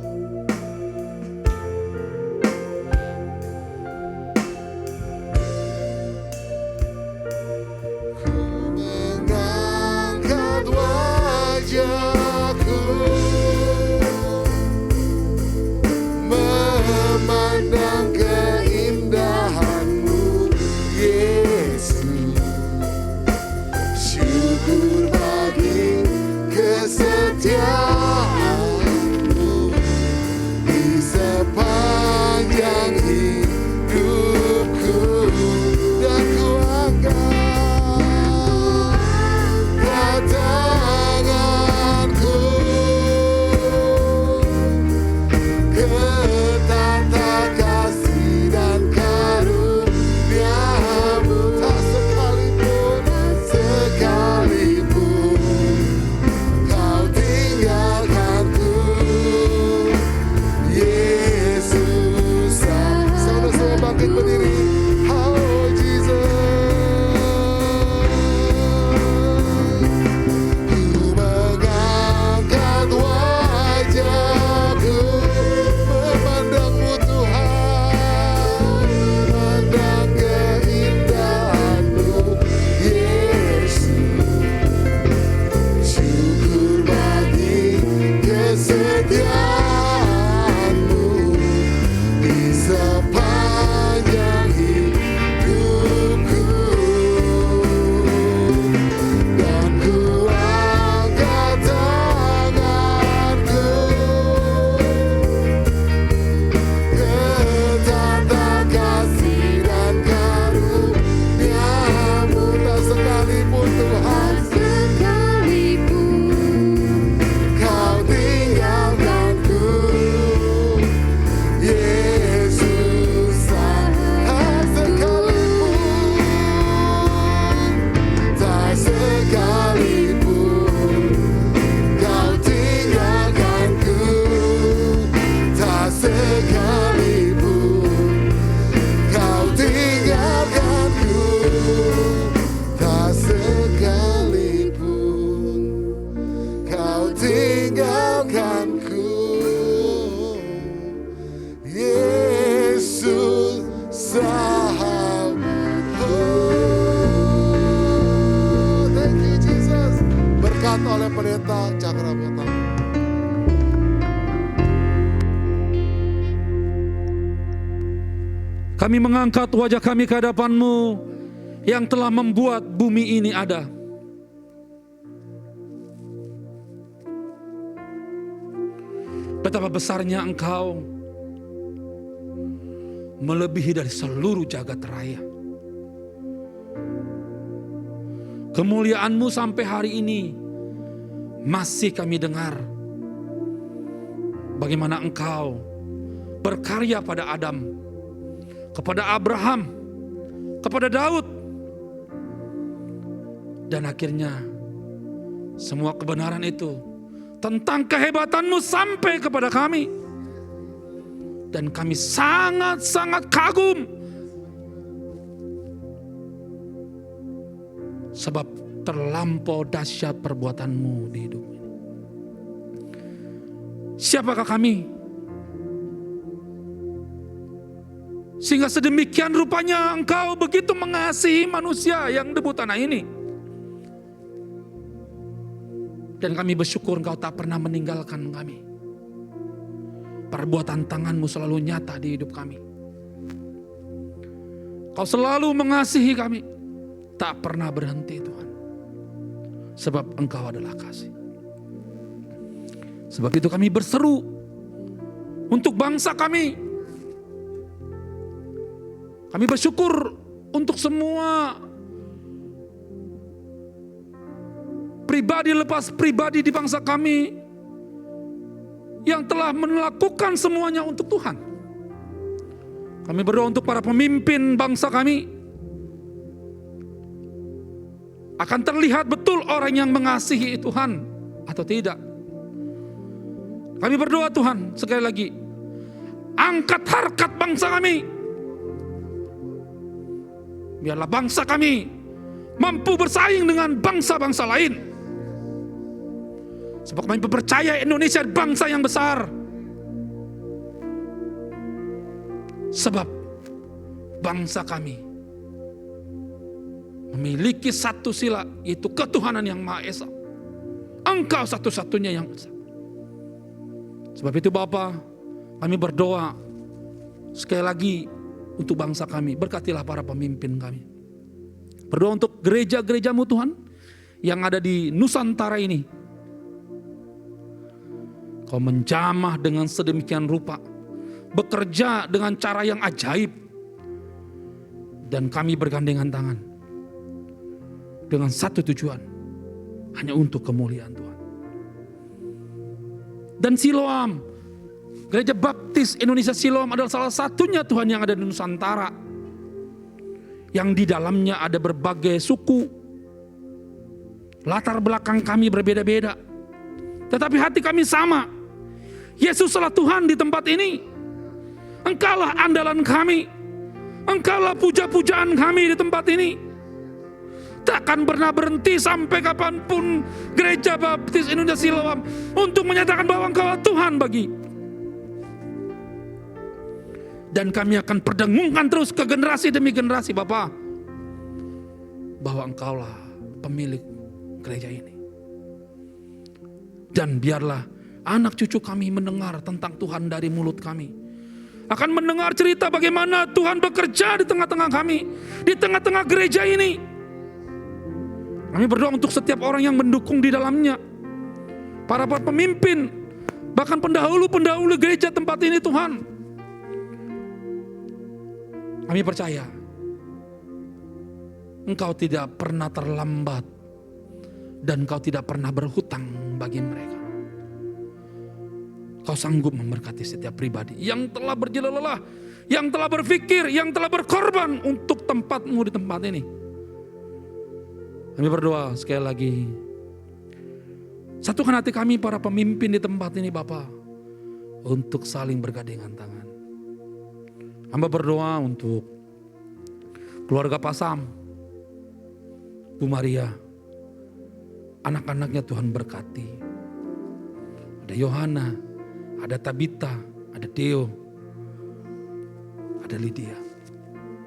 Ku mengangkat wajahku, memandang keindahan-Mu, Yesus. Kami mengangkat wajah kami ke hadapan-Mu yang telah membuat bumi ini ada. Betapa besarnya Engkau melebihi dari seluruh jagat raya. Kemuliaan-Mu sampai hari ini masih kami dengar. Bagaimana Engkau berkarya pada Adam, kepada Abraham, kepada Daud. Dan akhirnya semua kebenaran itu tentang kehebatan-Mu sampai kepada kami. Dan kami sangat-sangat kagum. Sebab terlampau dahsyat perbuatan-Mu di hidup ini. Siapakah kami? Sehingga sedemikian rupanya Engkau begitu mengasihi manusia yang debu tanah ini. Dan kami bersyukur Engkau tak pernah meninggalkan kami. Perbuatan tangan-Mu selalu nyata di hidup kami. Kau selalu mengasihi kami. Tak pernah berhenti Tuhan. Sebab Engkau adalah kasih. Sebab itu kami berseru untuk bangsa kami. Kami bersyukur untuk semua pribadi lepas pribadi di bangsa kami yang telah melakukan semuanya untuk Tuhan. Kami berdoa untuk para pemimpin bangsa kami. Akan terlihat betul orang yang mengasihi Tuhan atau tidak. Kami berdoa Tuhan sekali lagi. Angkat harkat bangsa kami. Biarlah bangsa kami mampu bersaing dengan bangsa-bangsa lain. Sebab kami percaya Indonesia bangsa yang besar. Sebab bangsa kami memiliki satu sila, yaitu ketuhanan yang Maha Esa. Engkau satu-satunya yang esa. Sebab itu Bapa, kami berdoa sekali lagi untuk bangsa kami. Berkatilah para pemimpin kami. Berdoa untuk gereja-gereja-Mu Tuhan yang ada di Nusantara ini. Kau menjamah dengan sedemikian rupa. Bekerja dengan cara yang ajaib. Dan kami bergandengan tangan. Dengan satu tujuan. Hanya untuk kemuliaan Tuhan. Dan Siloam, Gereja Baptis Indonesia Siloam adalah salah satunya Tuhan yang ada di Nusantara. Yang di dalamnya ada berbagai suku. Latar belakang kami berbeda-beda. Tetapi hati kami sama. Yesuslah Tuhan di tempat ini. Engkaulah andalan kami. Engkaulah puja-pujaan kami di tempat ini. Takkan pernah berhenti sampai kapanpun Gereja Baptis Indonesia Siloam untuk menyatakan bahwa Engkau Tuhan bagi. Dan kami akan perdengungkan terus ke generasi demi generasi Bapa, bahwa Engkaulah pemilik gereja ini. Dan biarlah anak cucu kami mendengar tentang Tuhan dari mulut kami. Akan mendengar cerita bagaimana Tuhan bekerja di tengah-tengah kami, di tengah-tengah gereja ini. Kami berdoa untuk setiap orang yang mendukung di dalamnya. Para pemimpin, bahkan pendahulu-pendahulu gereja tempat ini Tuhan. Kami percaya Engkau tidak pernah terlambat dan Engkau tidak pernah berhutang bagi mereka. Kau sanggup memberkati setiap pribadi yang telah berjela lelah, yang telah berpikir, yang telah berkorban untuk tempat-Mu di tempat ini. Kami berdoa sekali lagi. Satukan hati kami para pemimpin di tempat ini Bapa, untuk saling bergandengan tangan. Hamba berdoa untuk keluarga Pasam, Bu Maria, anak-anaknya Tuhan berkati. Ada Yohana, ada Tabita, ada Deo, ada Lydia.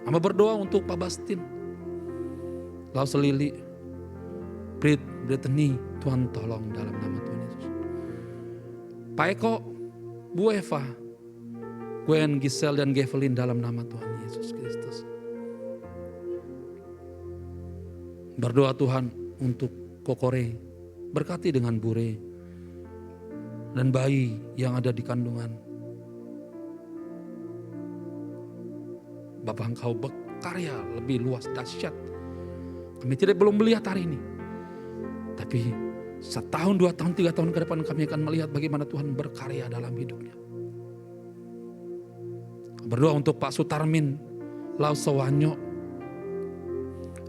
Hamba berdoa untuk Pak Bastin, Laus Lili, Brittany, Tuhan tolong dalam nama Tuhan Yesus. Pak Eko, Bu Eva, Gwen, Giselle, dan Gevelin dalam nama Tuhan Yesus Kristus. Berdoa Tuhan untuk Kokore, berkati dengan Bure dan bayi yang ada di kandungan. Bapa, Engkau berkarya lebih luas dahsyat. Kami belum melihat hari ini, tapi 1 tahun, 2 tahun, 3 tahun ke depan kami akan melihat bagaimana Tuhan berkarya dalam hidupnya. Berdoa untuk Pak Sutarmin, Lau Sewanyo,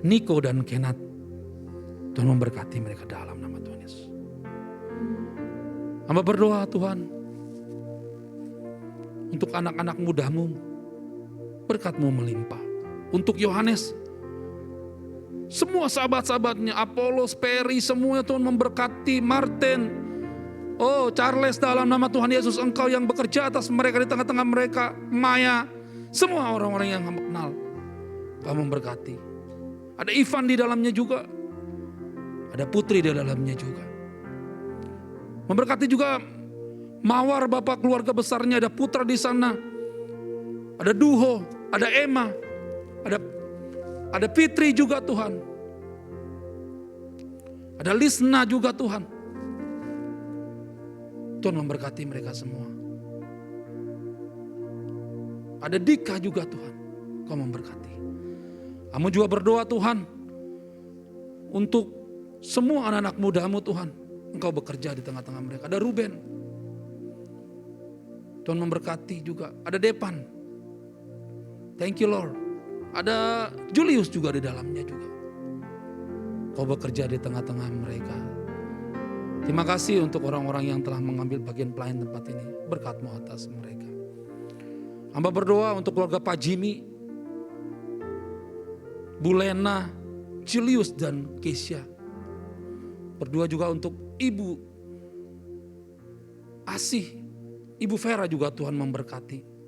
Niko dan Kenat. Tuhan memberkati mereka dalam nama Tuhan Yesus. Hamba berdoa Tuhan untuk anak-anak mudamu, berkat-Mu melimpah. Untuk Yohanes, semua sahabat-sahabatnya, Apolos, Peri, semuanya Tuhan memberkati. Martin, Charles, dalam nama Tuhan Yesus, Engkau yang bekerja atas mereka, di tengah-tengah mereka. Maya, semua orang-orang yang hamba kenal, Kau memberkati. Ada Ivan di dalamnya juga, ada Putri di dalamnya juga. Memberkati juga Mawar, Bapak, keluarga besarnya, ada Putra di sana, ada Duho, ada Emma, ada Fitri juga Tuhan. Ada Lisna juga Tuhan. Tuhan memberkati mereka semua. Ada Dika juga Tuhan. Kau memberkati. Kamu juga berdoa Tuhan untuk semua anak-anak mudamu Tuhan. Engkau bekerja di tengah-tengah mereka. Ada Ruben. Tuhan memberkati juga. Ada Depan. Thank you Lord. Ada Julius juga di dalamnya juga. Kau bekerja di tengah-tengah mereka. Terima kasih untuk orang-orang yang telah mengambil bagian pelayan tempat ini. Berkat-Mu atas mereka. Hamba berdoa untuk keluarga Pak Jimmy, Bu Lena, Julius dan Keisha. Berdoa juga untuk Ibu Asih, Ibu Vera juga Tuhan memberkati.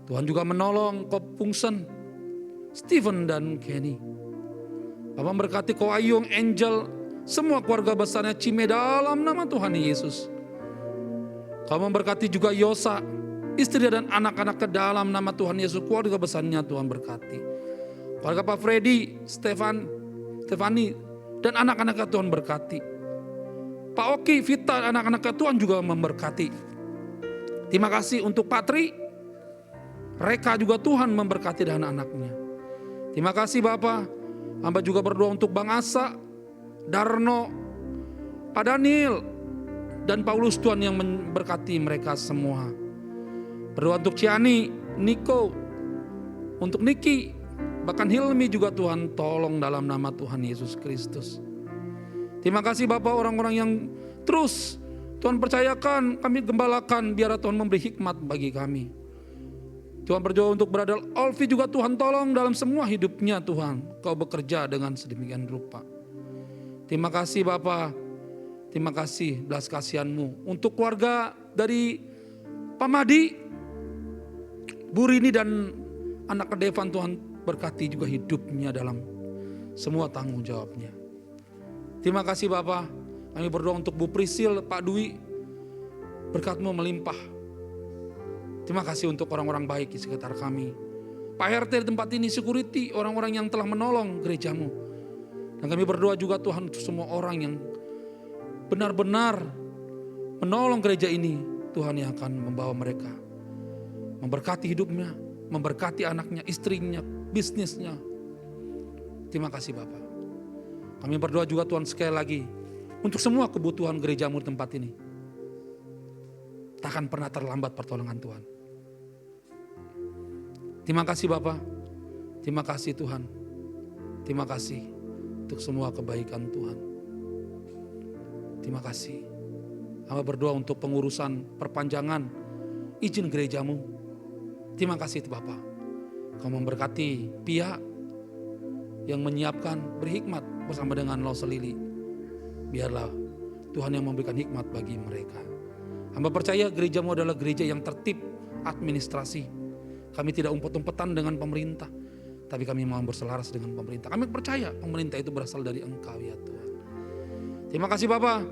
Tuhan juga menolong Ko Pungsen, Stephen dan Kenny. Bapak memberkati Ko Ayung, Angel, semua keluarga besarnya Cime dalam nama Tuhan Yesus. Kau memberkati juga Yosa, istri dan anak-anak ke dalam nama Tuhan Yesus. Keluarga besarnya Tuhan berkati. Keluarga Pak Freddy, Stefani dan anak-anaknya Tuhan berkati. Pak Oki, Vita, anak-anaknya Tuhan juga memberkati. Terima kasih untuk Pak Tri, Reka juga Tuhan memberkati dan anak-anaknya. Terima kasih Bapak. Hamba juga berdoa untuk Bang Asa, Darno, Pak Daniel, dan Paulus Tuhan yang memberkati mereka semua. Berdoa untuk Ciani, Niko, untuk Niki, bahkan Hilmi juga Tuhan tolong dalam nama Tuhan Yesus Kristus. Terima kasih Bapak, orang-orang yang terus Tuhan percayakan, kami gembalakan, biar Tuhan memberi hikmat bagi kami. Tuhan berdoa untuk Brother Olvi juga Tuhan tolong dalam semua hidupnya Tuhan. Kau bekerja dengan sedemikian rupa. Terima kasih Bapak, terima kasih belas kasihan-Mu. Untuk keluarga dari Pak Madi, Bu Rini dan anak Devan Tuhan berkati juga hidupnya dalam semua tanggung jawabnya. Terima kasih Bapak, kami berdoa untuk Bu Prisil, Pak Dwi, berkat-Mu melimpah. Terima kasih untuk orang-orang baik di sekitar kami. Pak RT di tempat ini, security, orang-orang yang telah menolong gereja-Mu. Dan kami berdoa juga Tuhan untuk semua orang yang benar-benar menolong gereja ini. Tuhan yang akan membawa mereka. Memberkati hidupnya, memberkati anaknya, istrinya, bisnisnya. Terima kasih Bapak. Kami berdoa juga Tuhan sekali lagi untuk semua kebutuhan gereja-Mu di tempat ini. Takkan pernah terlambat pertolongan Tuhan. Terima kasih Bapak. Terima kasih Tuhan. Terima kasih untuk semua kebaikan Tuhan. Terima kasih. Hamba berdoa untuk pengurusan perpanjangan izin gereja-Mu. Terima kasih Bapak. Kau memberkati pihak yang menyiapkan berhikmat bersama dengan Lau Selili. Biarlah Tuhan yang memberikan hikmat bagi mereka. Hamba percaya gereja-Mu adalah gereja yang tertib administrasi. Kami tidak umpet-umpetan dengan pemerintah, tapi kami mau berselaras dengan pemerintah. Kami percaya pemerintah itu berasal dari Engkau ya Tuhan. Terima kasih Bapak.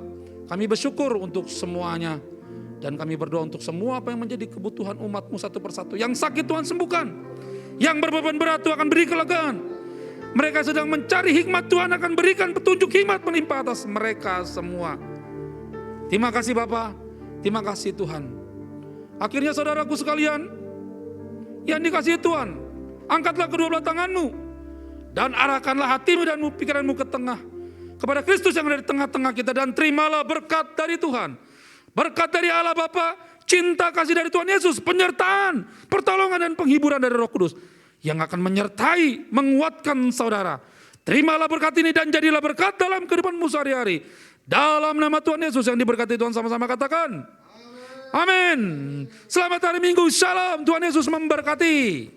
Kami bersyukur untuk semuanya. Dan kami berdoa untuk semua apa yang menjadi kebutuhan umat-Mu satu persatu. Yang sakit Tuhan sembuhkan. Yang berbeban berat Tuhan akan beri kelegaan. Mereka sedang mencari hikmat, Tuhan akan berikan petunjuk hikmat melimpah atas mereka semua. Terima kasih Bapa, terima kasih Tuhan. Akhirnya saudaraku sekalian, yang dikasihi Tuhan, angkatlah kedua belah tanganmu dan arahkanlah hatimu dan pikiranmu ke tengah kepada Kristus yang ada di tengah-tengah kita, dan terimalah berkat dari Tuhan. Berkat dari Allah Bapa, cinta kasih dari Tuhan Yesus, penyertaan, pertolongan dan penghiburan dari Roh Kudus yang akan menyertai, menguatkan saudara. Terimalah berkat ini dan jadilah berkat dalam kehidupanmu sehari-hari. Dalam nama Tuhan Yesus yang diberkati Tuhan, sama-sama katakan. Amin. Selamat hari Minggu, shalom, Tuhan Yesus memberkati.